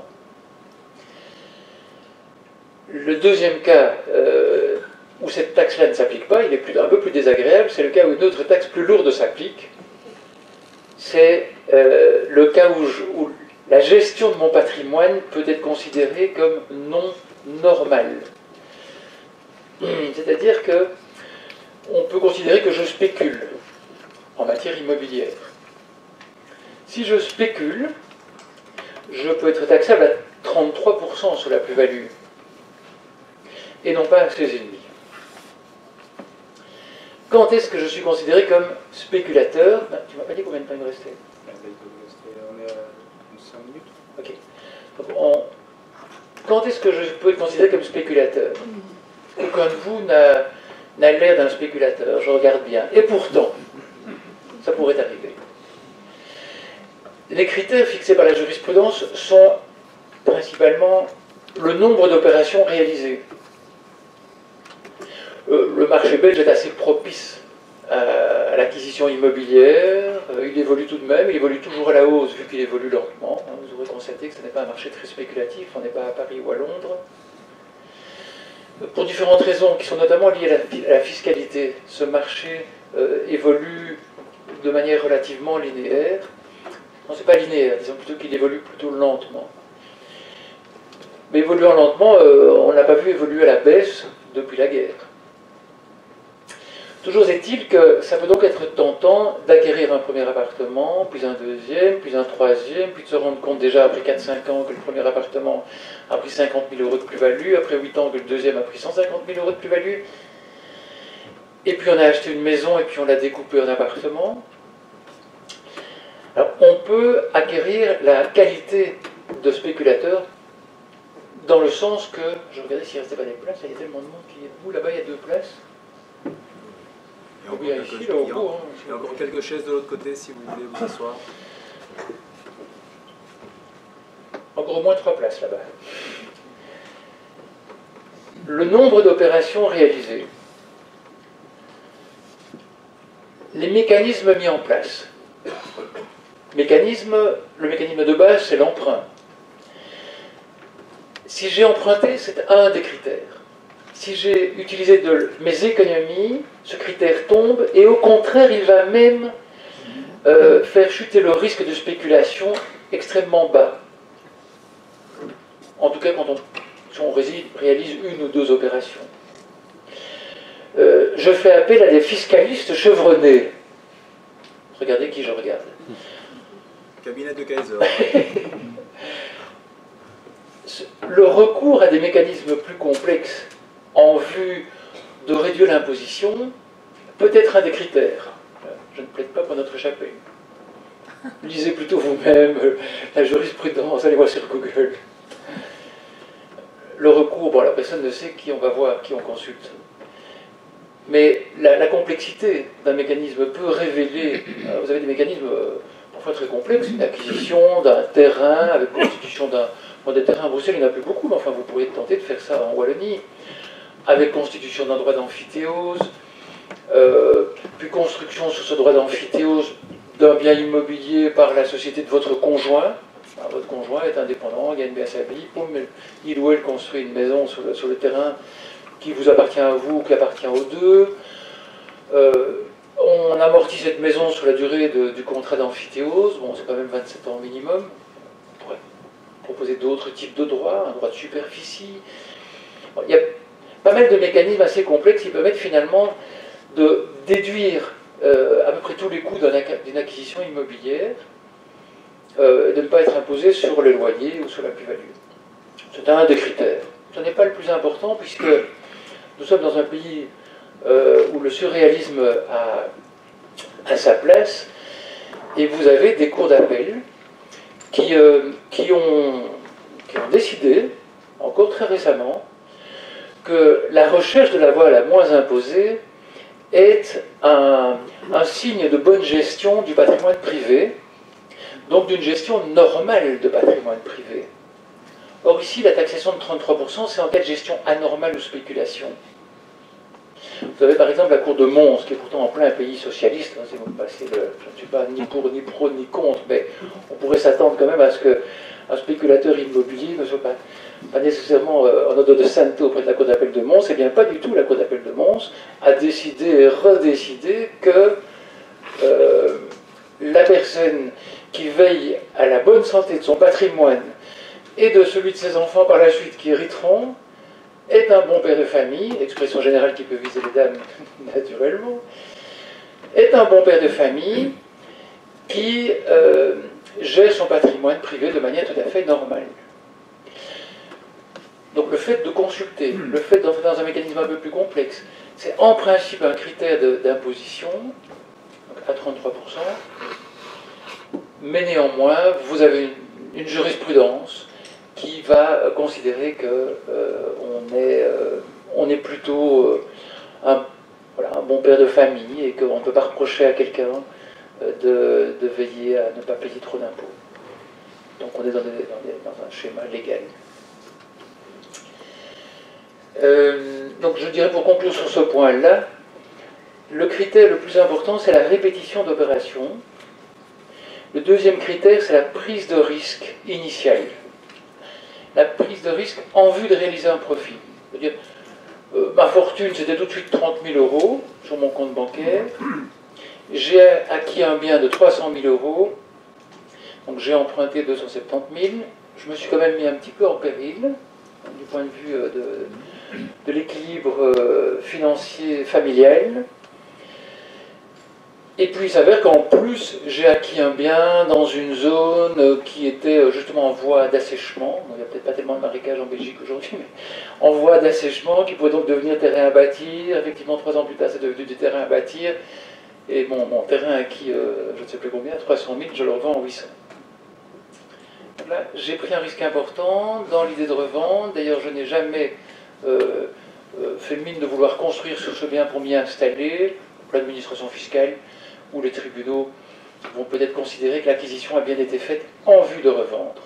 Speaker 2: Le deuxième cas où cette taxe-là ne s'applique pas, il est un peu plus désagréable, c'est le cas où une autre taxe plus lourde s'applique. C'est le cas où la gestion de mon patrimoine peut être considérée comme non normale. C'est-à-dire que on peut considérer que je spécule en matière immobilière. Si je spécule, je peux être taxable à 33% sur la plus-value, et non pas à 16,5%. Quand est-ce que je suis considéré comme spéculateur? Tu m'as pas dit combien de temps il me restait?
Speaker 1: On est à 5 minutes.
Speaker 2: Ok. Donc quand est-ce que je peux être considéré comme spéculateur? Aucun de vous n'a l'air d'un spéculateur, je regarde bien. Et pourtant, ça pourrait arriver. Les critères fixés par la jurisprudence sont principalement le nombre d'opérations réalisées. Le marché belge est assez propice à l'acquisition immobilière. Il évolue tout de même, il évolue toujours à la hausse vu qu'il évolue lentement. Vous aurez constaté que ce n'est pas un marché très spéculatif, on n'est pas à Paris ou à Londres. Pour différentes raisons qui sont notamment liées à la fiscalité, ce marché évolue de manière relativement linéaire. Non, c'est pas linéaire, disons plutôt qu'il évolue plutôt lentement. Mais évoluant lentement, on n'a pas vu évoluer à la baisse depuis la guerre. Toujours est-il que ça peut donc être tentant d'acquérir un premier appartement, puis un deuxième, puis un troisième, puis de se rendre compte déjà après 4-5 ans que le premier appartement a pris 50 000 euros de plus-value, après 8 ans que le deuxième a pris 150 000 euros de plus-value, et puis on a acheté une maison et puis on l'a découpée en appartements. Alors on peut acquérir la qualité de spéculateur dans le sens que, je regardais s'il ne restait pas des places, il y a tellement de monde qui est debout, là-bas il y a 2 places.
Speaker 3: Il y a encore quelques chaises de l'autre côté si vous voulez vous asseoir.
Speaker 2: Encore au moins 3 places là-bas. Le nombre d'opérations réalisées. Les mécanismes mis en place. Le mécanisme de base, c'est l'emprunt. Si j'ai emprunté, c'est un des critères. Si j'ai utilisé de mes économies, ce critère tombe, et au contraire, il va même faire chuter le risque de spéculation extrêmement bas. En tout cas, si on réalise 1 ou 2 opérations. Je fais appel à des fiscalistes chevronnés. Regardez qui je regarde.
Speaker 3: Cabinet de Kaiser.
Speaker 2: Le recours à des mécanismes plus complexes en vue de réduire l'imposition peut être un des critères. Je ne plaide pas pour notre échappée. Lisez plutôt vous-même la jurisprudence, allez voir sur Google. Le recours, bon, la personne ne sait qui on va voir, qui on consulte. Mais la complexité d'un mécanisme peut révéler, vous avez des mécanismes parfois très complexes, une acquisition d'un terrain avec constitution d'un... Bon, des terrains à Bruxelles, il n'y en a plus beaucoup, mais enfin vous pourriez tenter de faire ça en Wallonie, avec constitution d'un droit d'amphithéose, puis construction sur ce droit d'amphithéose d'un bien immobilier par la société de votre conjoint. Alors, votre conjoint est indépendant, gagne bien sa vie, il ou elle construit une maison sur le terrain qui vous appartient à vous ou qui appartient aux deux. On amortit cette maison sur la durée du contrat d'amphithéose, bon, c'est quand même 27 ans minimum. On pourrait proposer d'autres types de droits, un droit de superficie. Bon, il y a pas mal de mécanismes assez complexes qui permettent finalement de déduire à peu près tous les coûts d'une acquisition immobilière et de ne pas être imposé sur les loyers ou sur la plus-value. C'est un des critères. Ce n'est pas le plus important puisque nous sommes dans un pays où le surréalisme a sa place et vous avez des cours d'appel qui ont décidé, encore très récemment, que la recherche de la voie la moins imposée est un signe de bonne gestion du patrimoine privé, donc d'une gestion normale de patrimoine privé. Or ici, la taxation de 33%, c'est en cas de gestion anormale ou spéculation. Vous avez par exemple la cour de Mons, qui est pourtant en plein pays socialiste, hein, si vous me passez je ne suis pas ni pour, ni pro, ni contre, mais on pourrait s'attendre quand même à ce qu'un spéculateur immobilier ne soit pas nécessairement en odeur de sainteté auprès de la cour d'appel de Mons. Eh bien, pas du tout. La cour d'appel de Mons a décidé et redécidé que la personne qui veille à la bonne santé de son patrimoine et de celui de ses enfants par la suite qui hériteront est un bon père de famille, expression générale qui peut viser les dames naturellement, est un bon père de famille qui gère son patrimoine privé de manière tout à fait normale. Donc le fait de consulter, le fait d'entrer dans un mécanisme un peu plus complexe, c'est en principe un critère d'imposition, à 33%, mais néanmoins, vous avez une jurisprudence qui va considérer qu'on est plutôt un bon père de famille et qu'on ne peut pas reprocher à quelqu'un de veiller à ne pas payer trop d'impôts. Donc on est dans un schéma légal. Donc je dirais pour conclure sur ce point-là le critère le plus important, c'est la répétition d'opérations. Le deuxième critère, c'est la prise de risque initiale. La prise de risque en vue de réaliser un profit. C'est-à-dire, ma fortune, c'était tout de suite 30 000 euros sur mon compte bancaire. J'ai acquis un bien de 300 000 euros. Donc j'ai emprunté 270 000. Je me suis quand même mis un petit peu en péril, du point de vue de l'équilibre financier familial. Et puis il s'avère qu'en plus, j'ai acquis un bien dans une zone qui était justement en voie d'assèchement. Il n'y a peut-être pas tellement de marécage en Belgique aujourd'hui, mais en voie d'assèchement, qui pouvait donc devenir terrain à bâtir. Effectivement, 3 ans plus tard, c'est devenu du terrain à bâtir. Et bon, mon terrain acquis, je ne sais plus combien, 300 000, je le revends en 800. Donc là, j'ai pris un risque important dans l'idée de revendre. D'ailleurs, je n'ai jamais fait mine de vouloir construire sur ce bien pour m'y installer. L'administration fiscale ou les tribunaux vont peut-être considérer que l'acquisition a bien été faite en vue de revendre.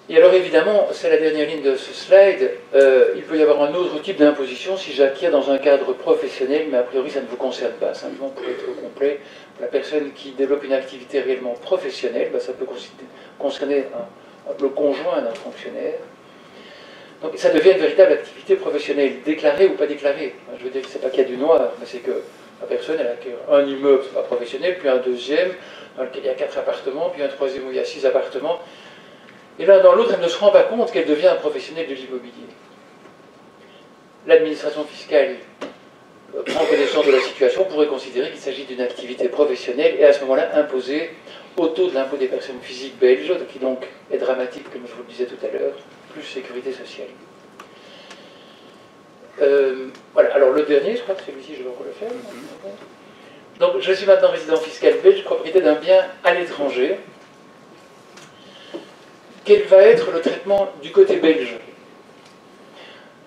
Speaker 2: Et alors évidemment, c'est la dernière ligne de ce slide, il peut y avoir un autre type d'imposition si j'acquiers dans un cadre professionnel, mais a priori ça ne vous concerne pas. Simplement pour être complet, la personne qui développe une activité réellement professionnelle, ça peut concerner le conjoint d'un fonctionnaire. Donc ça devient une véritable activité professionnelle, déclarée ou pas déclarée. Je veux dire que c'est pas qu'il y a du noir, mais c'est que la personne, elle acquiert un immeuble, c'est pas professionnel, puis un deuxième, dans lequel il y a 4 appartements, puis un troisième où il y a 6 appartements. Et l'un dans l'autre, elle ne se rend pas compte qu'elle devient un professionnel de l'immobilier. L'administration fiscale prend connaissance de la situation, pourrait considérer qu'il s'agit d'une activité professionnelle et à ce moment-là imposer au taux de l'impôt des personnes physiques belges, qui donc est dramatique, comme je vous le disais tout à l'heure, plus sécurité sociale. Voilà, alors le dernier, je crois que celui-ci, je vais encore le faire. Donc je suis maintenant résident fiscal belge, propriétaire d'un bien à l'étranger. Quel va être le traitement du côté belge?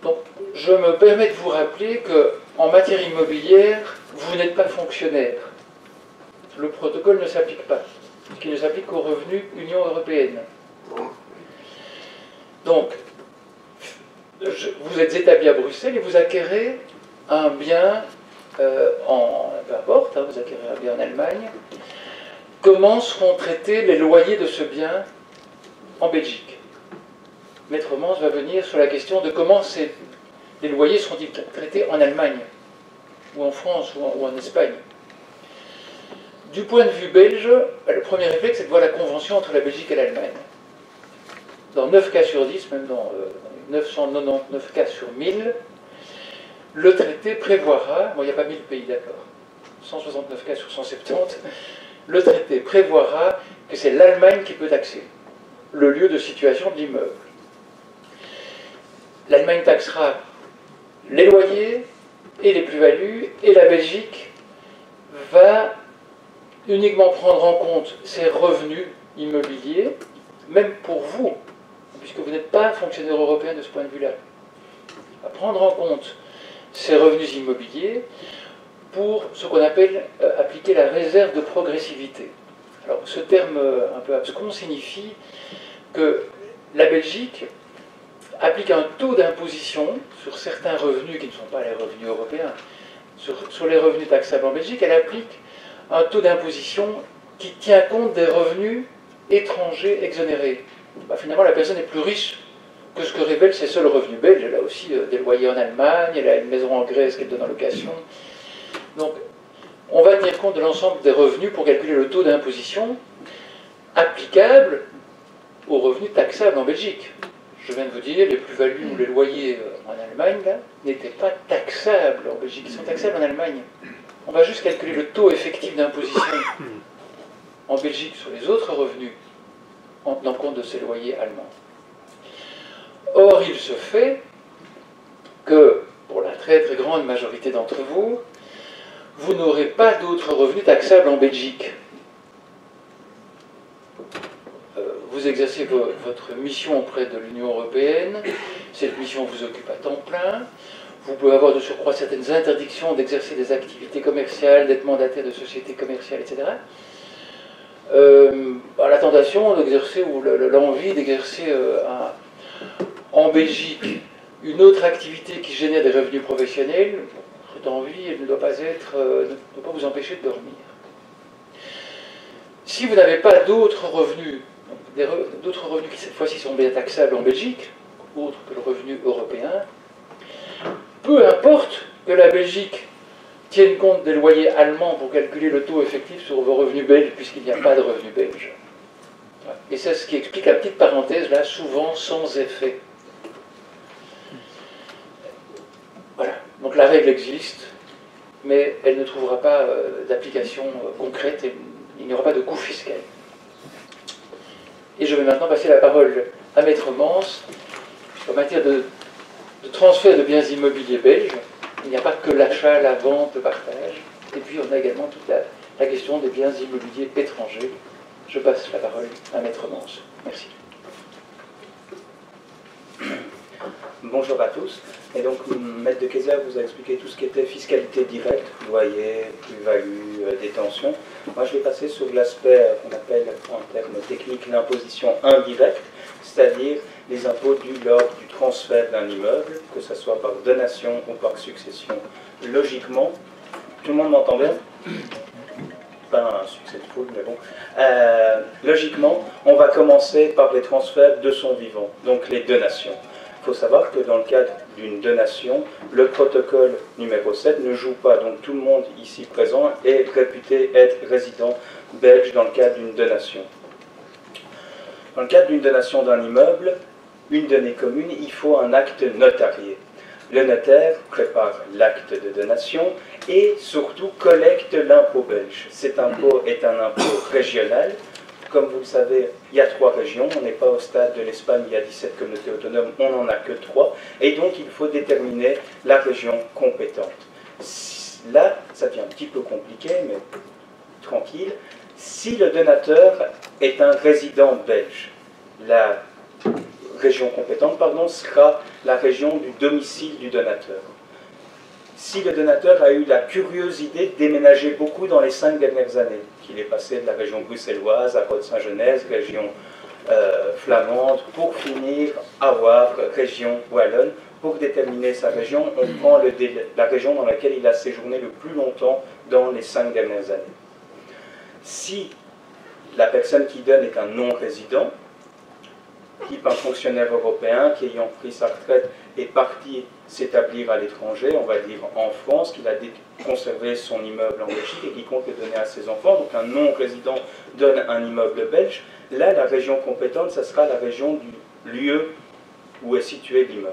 Speaker 2: Donc, je me permets de vous rappeler qu'en matière immobilière, vous n'êtes pas fonctionnaire. Le protocole ne s'applique pas, qui ne s'applique qu'aux revenus Union européenne. Donc, vous êtes établi à Bruxelles et vous acquérez un bien peu importe, vous acquérez un bien en Allemagne. Comment seront traités les loyers de ce bien en Belgique? Maître Mans va venir sur la question de comment les loyers seront-ils traités en Allemagne, ou en France, ou en Espagne. Du point de vue belge, le premier réflexe, c'est de voir la convention entre la Belgique et l'Allemagne. Dans 9 cas sur 10, même dans 999 cas sur 1000, le traité prévoira, bon, il n'y a pas 1000 pays, d'accord, 169 cas sur 170, le traité prévoira que c'est l'Allemagne qui peut taxer le lieu de situation de l'immeuble. L'Allemagne taxera les loyers et les plus-values, et la Belgique va uniquement prendre en compte ses revenus immobiliers, même pour vous, puisque vous n'êtes pas fonctionnaire européen de ce point de vue-là. Va prendre en compte ses revenus immobiliers pour ce qu'on appelle appliquer la réserve de progressivité. Alors, ce terme un peu abscon signifie que la Belgique applique un taux d'imposition sur certains revenus qui ne sont pas les revenus européens. Sur les revenus taxables en Belgique, elle applique un taux d'imposition qui tient compte des revenus étrangers exonérés. Finalement, la personne est plus riche que ce que révèlent ses seuls revenus belges. Elle a aussi des loyers en Allemagne, elle a une maison en Grèce qu'elle donne en location. Donc, on va tenir compte de l'ensemble des revenus pour calculer le taux d'imposition applicable aux revenus taxables en Belgique. Je viens de vous dire, les plus-values ou les loyers en Allemagne n'étaient pas taxables en Belgique, ils sont taxables en Allemagne. On va juste calculer le taux effectif d'imposition en Belgique sur les autres revenus en tenant compte de ces loyers allemands. Or, il se fait que, pour la très très grande majorité d'entre vous, vous n'aurez pas d'autres revenus taxables en Belgique. Vous exercez votre mission auprès de l'Union européenne, cette mission vous occupe à temps plein, vous pouvez avoir de surcroît certaines interdictions d'exercer des activités commerciales, d'être mandataire de sociétés commerciales, etc. La tentation d'exercer, ou l'envie d'exercer en Belgique une autre activité qui génère des revenus professionnels, votre envie, elle ne doit pas vous empêcher de dormir. Si vous n'avez pas d'autres revenus, d'autres revenus qui cette fois-ci sont bien taxables en Belgique, autres que le revenu européen, peu importe que la Belgique tienne compte des loyers allemands pour calculer le taux effectif sur vos revenus belges, puisqu'il n'y a pas de revenus belges. Et c'est ce qui explique la petite parenthèse là, souvent sans effet. Voilà, donc la règle existe, mais elle ne trouvera pas d'application concrète et il n'y aura pas de coût fiscal. Et je vais maintenant passer la parole à Maître Mans. En matière de transfert de biens immobiliers belges, il n'y a pas que l'achat, la vente, le partage, et puis on a également toute la question des biens immobiliers étrangers. Je passe la parole à Maître Mans. Merci.
Speaker 4: Bonjour à tous. Et donc, Maître de Kayser vous a expliqué tout ce qui était fiscalité directe, loyer, plus-value, détention. Moi, je vais passer sur l'aspect qu'on appelle en termes techniques l'imposition indirecte, c'est-à-dire les impôts dus lors du transfert d'un immeuble, que ce soit par donation ou par succession. Logiquement, tout le monde m'entend bien ? Pas un succès de foule, mais bon. Logiquement, on va commencer par les transferts de son vivant, donc les donations. Il faut savoir que dans le cadre d'une donation, le protocole numéro 7 ne joue pas. Donc tout le monde ici présent est réputé être résident belge dans le cadre d'une donation. Dans le cadre d'une donation d'un immeuble, une donnée commune, il faut un acte notarié. Le notaire prépare l'acte de donation et surtout collecte l'impôt belge. Cet impôt est un impôt régional. Comme vous le savez, il y a 3 régions, on n'est pas au stade de l'Espagne, il y a 17 communautés autonomes, on n'en a que 3, et donc il faut déterminer la région compétente. Là, ça devient un petit peu compliqué, mais tranquille. Si le donateur est un résident belge, la région compétente, sera la région du domicile du donateur. Si le donateur a eu la curieuse idée de déménager beaucoup dans les 5 dernières années, qu'il est passé de la région bruxelloise à Rode-Saint-Genèse, région flamande, pour finir à Wavre, région wallonne, pour déterminer sa région, on prend la région dans laquelle il a séjourné le plus longtemps dans les 5 dernières années. Si la personne qui donne est un non-résident, type un fonctionnaire européen qui, ayant pris sa retraite, est parti s'établir à l'étranger, on va dire en France, qu'il a conservé son immeuble en Belgique et qui compte le donner à ses enfants, donc un non-résident donne un immeuble belge, là, la région compétente, ça sera la région du lieu où est situé l'immeuble.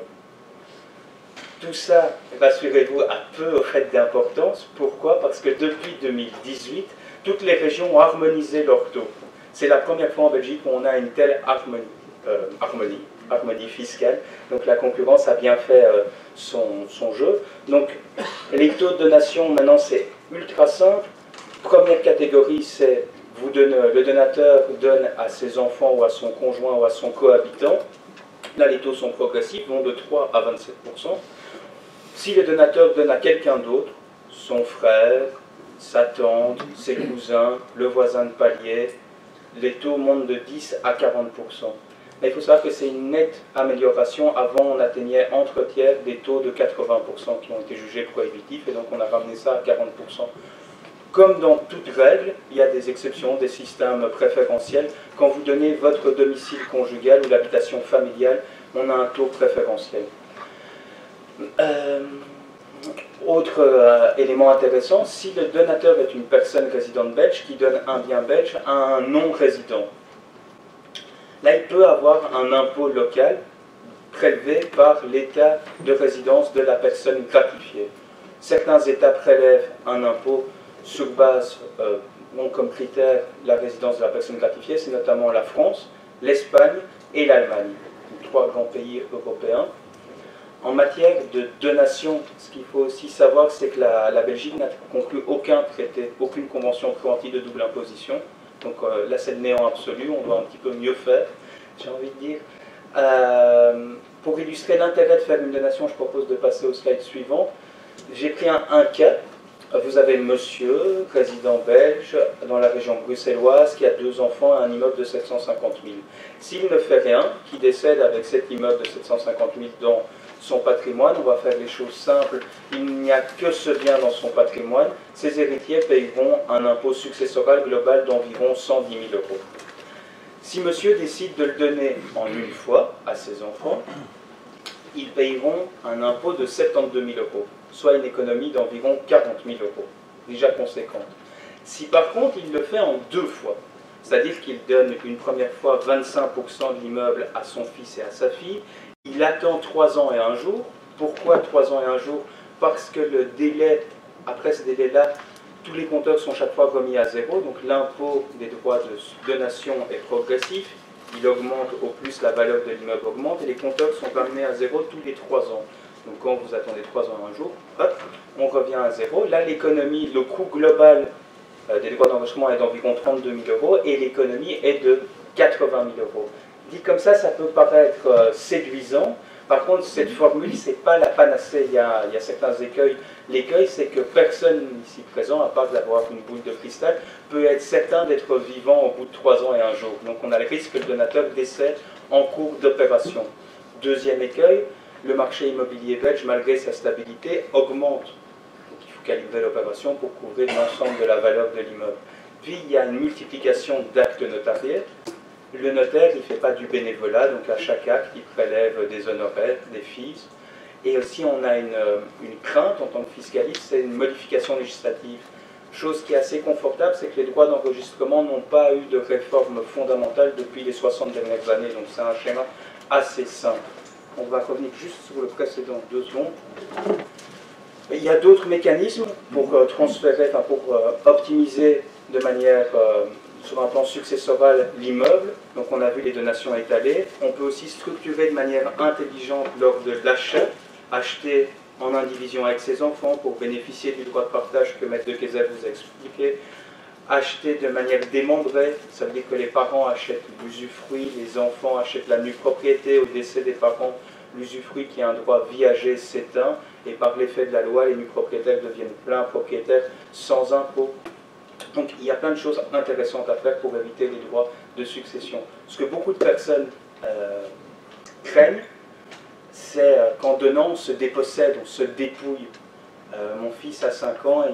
Speaker 4: Tout ça, rassurez-vous, a peu au fait d'importance. Pourquoi? Parce que depuis 2018, toutes les régions ont harmonisé leurs taux. C'est la première fois en Belgique où on a une telle harmonie fiscale. Donc la concurrence a bien fait son jeu. Donc les taux de donation, maintenant, c'est ultra simple. Première catégorie, c'est le donateur donne à ses enfants ou à son conjoint ou à son cohabitant. Là, les taux sont progressifs, vont de 3 à 27%. Si le donateur donne à quelqu'un d'autre, son frère, sa tante, ses cousins, le voisin de palier, les taux montent de 10 à 40%. Mais il faut savoir que c'est une nette amélioration. Avant, on atteignait entre tiers des taux de 80% qui ont été jugés prohibitifs, et donc on a ramené ça à 40%. Comme dans toute règle, il y a des exceptions, des systèmes préférentiels. Quand vous donnez votre domicile conjugal ou l'habitation familiale, on a un taux préférentiel. Autre élément intéressant, si le donateur est une personne résidente belge qui donne un bien belge à un non-résident, là il peut avoir un impôt local prélevé par l'état de résidence de la personne gratifiée. Certains États prélèvent un impôt sur base, ont comme critère la résidence de la personne gratifiée, c'est notamment la France, l'Espagne et l'Allemagne, 3 grands pays européens. En matière de donation, ce qu'il faut aussi savoir, c'est que la Belgique n'a conclu aucun traité, aucune convention préventive de double imposition. Donc là, c'est le néant absolu, on doit un petit peu mieux faire, j'ai envie de dire. Pour illustrer l'intérêt de faire une donation, je propose de passer au slide suivant. J'ai pris un cas. vous avez monsieur, résident belge, dans la région bruxelloise, qui a 2 enfants et un immeuble de 750 000. S'il ne fait rien, qui décède avec cet immeuble de 750 000 dans son patrimoine, on va faire les choses simples, il n'y a que ce bien dans son patrimoine, ses héritiers payeront un impôt successoral global d'environ 110 000 euros. Si monsieur décide de le donner en une fois à ses enfants, ils payeront un impôt de 72 000 euros, soit une économie d'environ 40 000 euros, déjà conséquente. Si par contre il le fait en 2 fois, c'est-à-dire qu'il donne une première fois 25% de l'immeuble à son fils et à sa fille, il attend 3 ans et 1 jour. Pourquoi 3 ans et 1 jour? Parce que le délai, après ce délai-là, tous les compteurs sont chaque fois remis à 0, donc l'impôt des droits de donation est progressif, il augmente au plus la valeur de l'immeuble augmente, et les compteurs sont ramenés à 0 tous les 3 ans. Donc quand vous attendez 3 ans et 1 jour, hop, on revient à 0. Là, l'économie, le coût global des droits d'enregistrement est d'environ 32 000 euros, et l'économie est de 80 000 euros. Dit comme ça peut paraître séduisant. Par contre, cette formule, ce n'est pas la panacée, il y a certains écueils. L'écueil, c'est que personne ici présent, à part d'avoir une boule de cristal, peut être certain d'être vivant au bout de 3 ans et 1 jour. Donc on a le risque que le donateur décède en cours d'opération. Deuxième écueil, le marché immobilier belge, malgré sa stabilité, augmente. Donc il faut calibrer l'opération pour couvrir l'ensemble de la valeur de l'immeuble. Puis il y a une multiplication d'actes notariés. Le notaire, il ne fait pas du bénévolat, donc à chaque acte, il prélève des honoraires, des fees. Et aussi, on a une crainte en tant que fiscaliste, c'est une modification législative. Chose qui est assez confortable, c'est que les droits d'enregistrement n'ont pas eu de réforme fondamentale depuis les 60 dernières années. Donc c'est un schéma assez simple. On va revenir juste sur le précédent 2 secondes. Il y a d'autres mécanismes pour transférer, enfin pour optimiser de manière sur un plan successoral l'immeuble. Donc on a vu les donations étalées. On peut aussi structurer de manière intelligente lors de l'achat, acheter en indivision avec ses enfants pour bénéficier du droit de partage que Maître de Kayser vous a expliqué. Acheter de manière démembrée, ça veut dire que les parents achètent l'usufruit, les enfants achètent la nue propriété. Au décès des parents, l'usufruit qui est un droit viager s'éteint, et par l'effet de la loi, les nus propriétaires deviennent pleins propriétaires sans impôt. Donc il y a plein de choses intéressantes à faire pour éviter les droits de succession. Ce que beaucoup de personnes craignent, c'est qu'en donnant, on se dépossède, on se dépouille. Mon fils a 5 ans,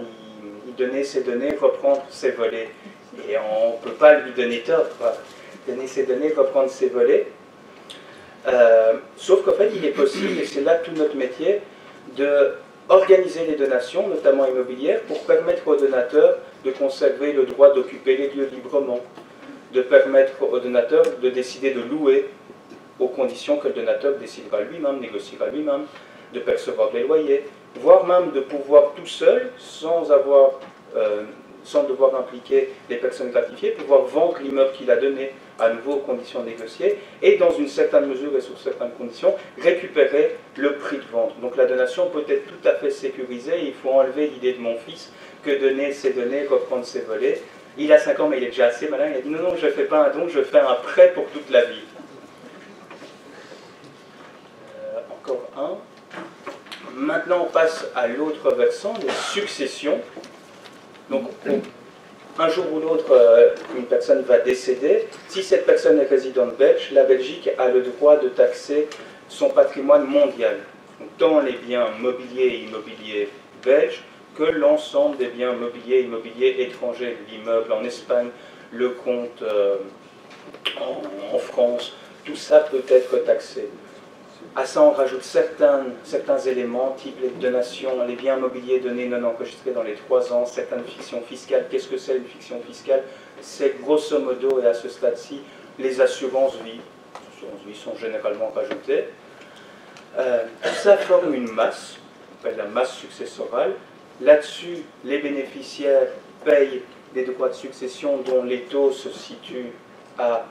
Speaker 4: il donnait ses données, reprendre ses volets. Et on ne peut pas lui donner tort, quoi. Donner ses données, reprendre ses volets. Sauf qu'en fait, il est possible, et c'est là tout notre métier, de organiser les donations, notamment immobilières, pour permettre aux donateurs de conserver le droit d'occuper les lieux librement, de permettre aux donateurs de décider de louer, aux conditions que le donateur décidera lui-même, négociera lui-même, de percevoir des loyers, voire même de pouvoir tout seul, sans devoir impliquer les personnes gratifiées, pouvoir vendre l'immeuble qu'il a donné, à nouveau aux conditions négociées, et dans une certaine mesure et sous certaines conditions, récupérer le prix de vente. Donc la donation peut être tout à fait sécurisée, il faut enlever l'idée de mon fils que donner ses données, reprendre ses volets. Il a 5 ans, mais il est déjà assez malin, il a dit non, je ne fais pas un don, je fais un prêt pour toute la vie. Encore un. Maintenant, on passe à l'autre versant, les successions. Donc, un jour ou l'autre, une personne va décéder. Si cette personne est résidente belge, la Belgique a le droit de taxer son patrimoine mondial. Donc, tant les biens mobiliers et immobiliers belges que l'ensemble des biens mobiliers et immobiliers étrangers. L'immeuble en Espagne, le compte en France, tout ça peut être taxé. À ça, on rajoute certains éléments, type les donations, les biens immobiliers donnés non enregistrés dans les 3 ans, certaines fictions fiscales. Qu'est-ce que c'est une fiction fiscale? C'est grosso modo, et à ce stade-ci, les assurances-vie. Les assurances-vie sont généralement rajoutées. Tout ça forme une masse, on appelle la masse successorale. Là-dessus, les bénéficiaires payent des droits de succession dont les taux se situent à...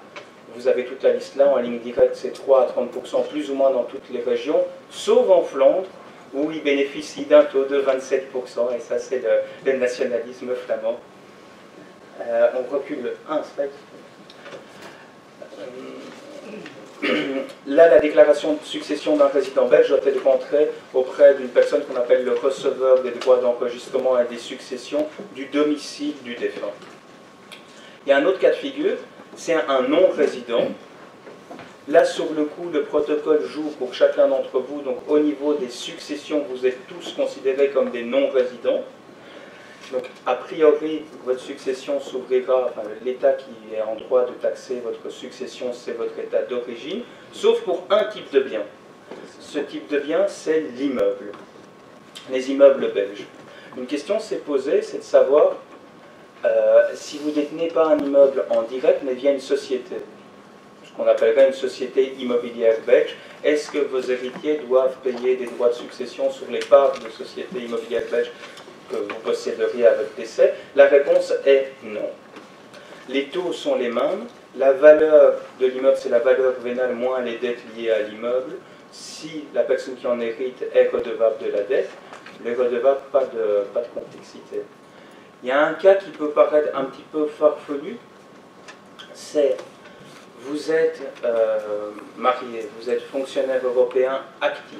Speaker 4: Vous avez toute la liste là, en ligne directe, c'est 3 à 30%, plus ou moins dans toutes les régions, sauf en Flandre, où ils bénéficient d'un taux de 27%, et ça c'est le nationalisme flamand. On recule un slide. là, la déclaration de succession d'un résident belge doit être rentrée auprès d'une personne qu'on appelle le receveur des droits d'enregistrement et des successions du domicile du défunt. Il y a un autre cas de figure, c'est un non-résident. Là, sur le coup, le protocole joue pour chacun d'entre vous. Donc, au niveau des successions, vous êtes tous considérés comme des non-résidents. Donc, a priori, votre succession s'ouvrira, enfin, l'État qui est en droit de taxer votre succession, c'est votre État d'origine, sauf pour un type de bien. Ce type de bien, c'est l'immeuble, les immeubles belges. Une question s'est posée, c'est de savoir si vous ne détenez pas un immeuble en direct, mais via une société, ce qu'on appellerait une société immobilière belge, est-ce que vos héritiers doivent payer des droits de succession sur les parts de société immobilière belge que vous posséderiez à votre décès? La réponse est non. Les taux sont les mêmes. La valeur de l'immeuble, c'est la valeur vénale moins les dettes liées à l'immeuble. Si la personne qui en hérite est redevable de la dette, les redevables, pas de complexité. Il y a un cas qui peut paraître un petit peu farfelu, c'est vous êtes marié, vous êtes fonctionnaire européen actif.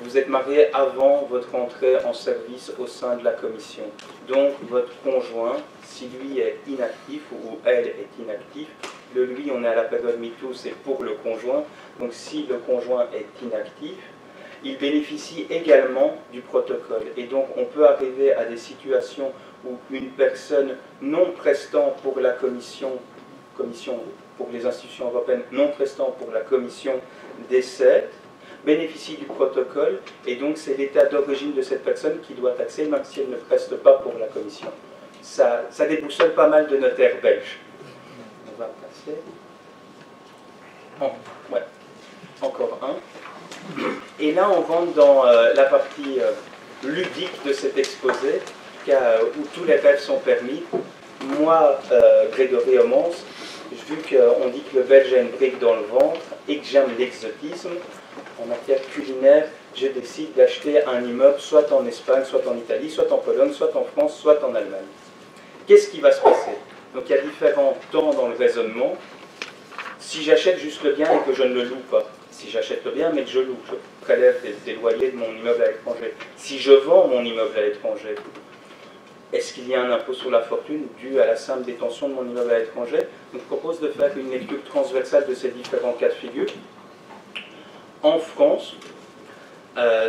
Speaker 4: Vous êtes marié avant votre entrée en service au sein de la commission. Donc votre conjoint, si lui est inactif ou elle est inactive, le lui, on est à la période MeToo, c'est pour le conjoint. Donc si le conjoint est inactif, il bénéficie également du protocole. Et donc on peut arriver à des situations où une personne non prestant pour la commission pour les institutions européennes, non prestant pour la commission décède, bénéficie du protocole, et donc c'est l'état d'origine de cette personne qui doit taxer, même si elle ne preste pas pour la commission. Ça déboussole pas mal de notaires belges. On va passer. Ouais. Encore un. Et là, on rentre dans la partie ludique de cet exposé, où tous les rêves sont permis. Moi, Grégory Homans, vu qu'on dit que le Belge a une brique dans le ventre et que j'aime l'exotisme, en matière culinaire, je décide d'acheter un immeuble soit en Espagne, soit en Italie, soit en Pologne, soit en France, soit en Allemagne. Qu'est-ce qui va se passer? Donc il y a différents temps dans le raisonnement. Si j'achète juste le bien et que je ne le loue pas, si j'achète le bien mais que je loue, je prélève des loyers de mon immeuble à l'étranger. Si je vends mon immeuble à l'étranger, est-ce qu'il y a un impôt sur la fortune dû à la simple détention de mon immeuble à l'étranger? Donc, je propose de faire une lecture transversale de ces différents cas de figure. En France,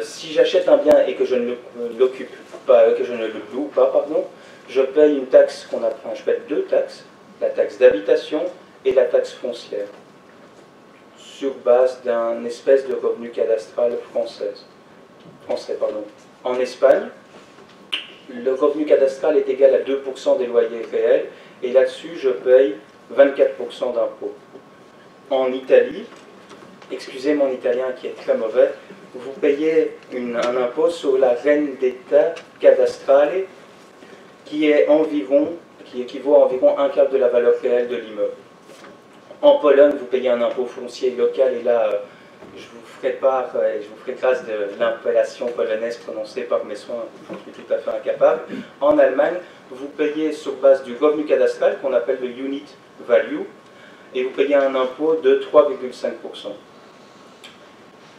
Speaker 4: si j'achète un bien et que je ne l'occupe pas, que je ne le loue pas, pardon, je paye une taxe je paye deux taxes, la taxe d'habitation et la taxe foncière, sur base d'un espèce de revenu cadastral français. En Espagne, le revenu cadastral est égal à 2% des loyers réels, et là-dessus, je paye 24% d'impôts. En Italie, excusez mon italien qui est très mauvais, vous payez un impôt sur la rendita cadastrale qui équivaut à environ un quart de la valeur réelle de l'immeuble. En Pologne, vous payez un impôt foncier local, et là, je vous ferai grâce de l'appellation polonaise prononcée par mes soins, je suis tout à fait incapable. En Allemagne, vous payez sur base du revenu cadastral qu'on appelle le unit value, et vous payez un impôt de 3,5%.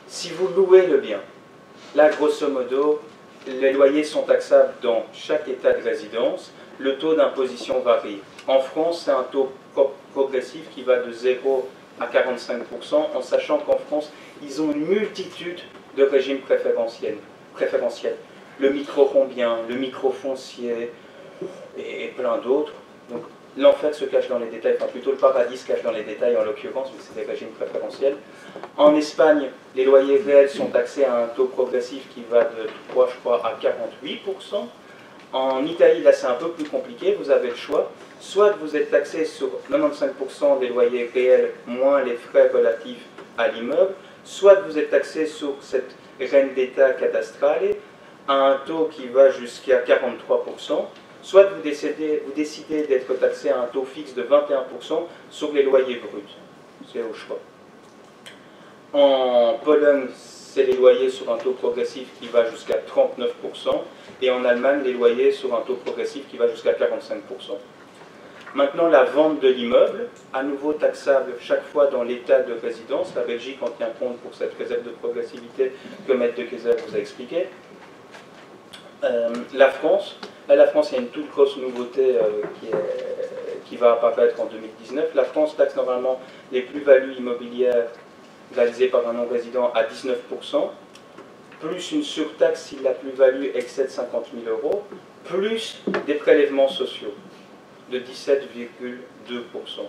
Speaker 4: Si vous louez le bien, là, grosso modo, les loyers sont taxables dans chaque état de résidence, le taux d'imposition varie. En France, c'est un taux progressif qui va de 0 à 45%, en sachant qu'en France, ils ont une multitude de régimes préférentiels. Le micro-combien, le micro-foncier et plein d'autres. Donc l'enfer se cache dans les détails, enfin plutôt le paradis se cache dans les détails en l'occurrence, mais c'est des régimes préférentiels. En Espagne, les loyers réels sont taxés à un taux progressif qui va de 3, je crois, à 48%. En Italie, là c'est un peu plus compliqué, vous avez le choix. Soit vous êtes taxé sur 95% des loyers réels moins les frais relatifs à l'immeuble, soit vous êtes taxé sur cette rendita cadastrale à un taux qui va jusqu'à 43%, soit vous décidez d'être taxé à un taux fixe de 21% sur les loyers bruts. C'est au choix. En Pologne, c'est les loyers sur un taux progressif qui va jusqu'à 39%, et en Allemagne, les loyers sur un taux progressif qui va jusqu'à 45%. Maintenant, la vente de l'immeuble, à nouveau taxable chaque fois dans l'état de résidence. La Belgique en tient compte pour cette réserve de progressivité que Maître de Keyser vous a expliqué. La France, il y a une toute grosse nouveauté qui va apparaître en 2019. La France taxe normalement les plus-values immobilières réalisées par un non-résident à 19%, plus une surtaxe si la plus-value excède 50 000 €, plus des prélèvements sociaux de 17,2%.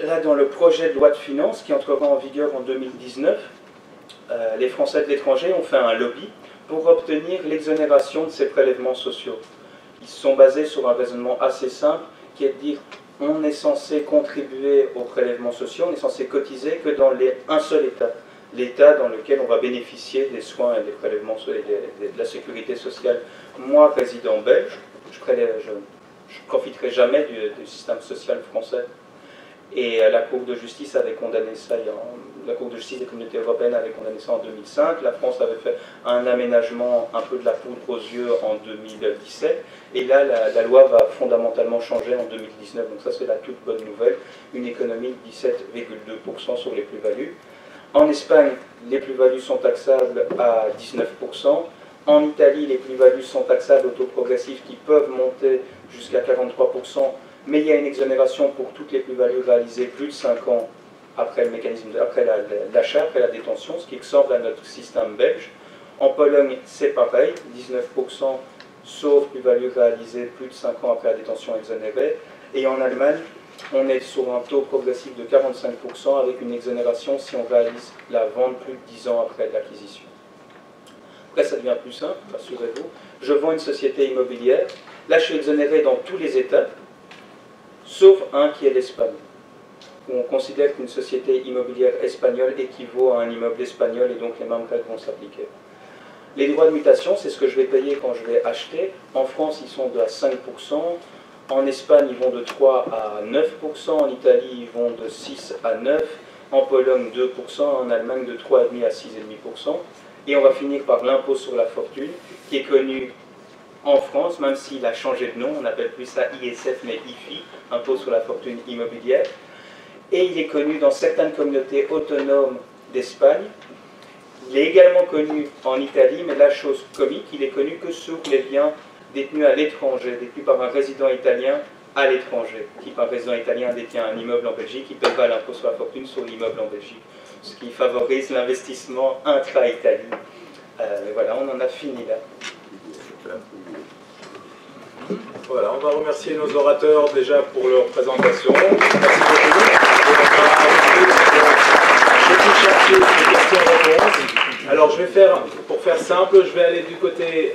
Speaker 4: Là, dans le projet de loi de finances qui entrera en vigueur en 2019, les Français de l'étranger ont fait un lobby pour obtenir l'exonération de ces prélèvements sociaux. Ils sont basés sur un raisonnement assez simple qui est de dire on est censé contribuer aux prélèvements sociaux, on est censé cotiser que dans un seul État, l'État dans lequel on va bénéficier des soins et des prélèvements et de la sécurité sociale. Moi, résident belge, je ne profiterai jamais du système social français. Et la Cour de justice avait condamné ça, la Cour de justice des communautés européennes avait condamné ça en 2005, la France avait fait un aménagement, un peu de la poudre aux yeux en 2017, et là la loi va fondamentalement changer en 2019, donc ça c'est la toute bonne nouvelle, une économie de 17,2% sur les plus-values. En Espagne, les plus-values sont taxables à 19%, en Italie, les plus-values sont taxables au taux progressif qui peuvent monter jusqu'à 43%, mais il y a une exonération pour toutes les plus-values réalisées plus de 5 ans après le mécanisme, après l'achat, après la détention, ce qui ressemble à notre système belge. En Pologne, c'est pareil, 19% sauf plus-value réalisée plus de 5 ans après la détention exonérée. Et en Allemagne, on est sur un taux progressif de 45% avec une exonération si on réalise la vente plus de 10 ans après l'acquisition. Après, ça devient plus simple, rassurez-vous. Je vends une société immobilière. Là, je suis exonéré dans tous les États, sauf un qui est l'Espagne, où on considère qu'une société immobilière espagnole équivaut à un immeuble espagnol et donc les mêmes règles vont s'appliquer. Les droits de mutation, c'est ce que je vais payer quand je vais acheter. En France, ils sont de 5%, en Espagne, ils vont de 3 à 9%, en Italie, ils vont de 6 à 9%, en Pologne, 2%, en Allemagne, de 3,5 à 6,5%. Et on va finir par l'impôt sur la fortune, qui est connu en France, même s'il a changé de nom, on n'appelle plus ça ISF mais IFI, impôt sur la fortune immobilière, et il est connu dans certaines communautés autonomes d'Espagne. Il est également connu en Italie, mais la chose comique, il est connu que sur les biens détenus à l'étranger, détenus par un résident italien à l'étranger. Si un résident italien détient un immeuble en Belgique, il paiera l'impôt sur la fortune sur l'immeuble en Belgique, ce qui favorise l'investissement intra-Italie. Mais voilà, on en a fini là.
Speaker 1: Voilà, on va remercier nos orateurs déjà pour leur présentation. Merci beaucoup. Alors je vais faire, pour faire simple, je vais aller du côté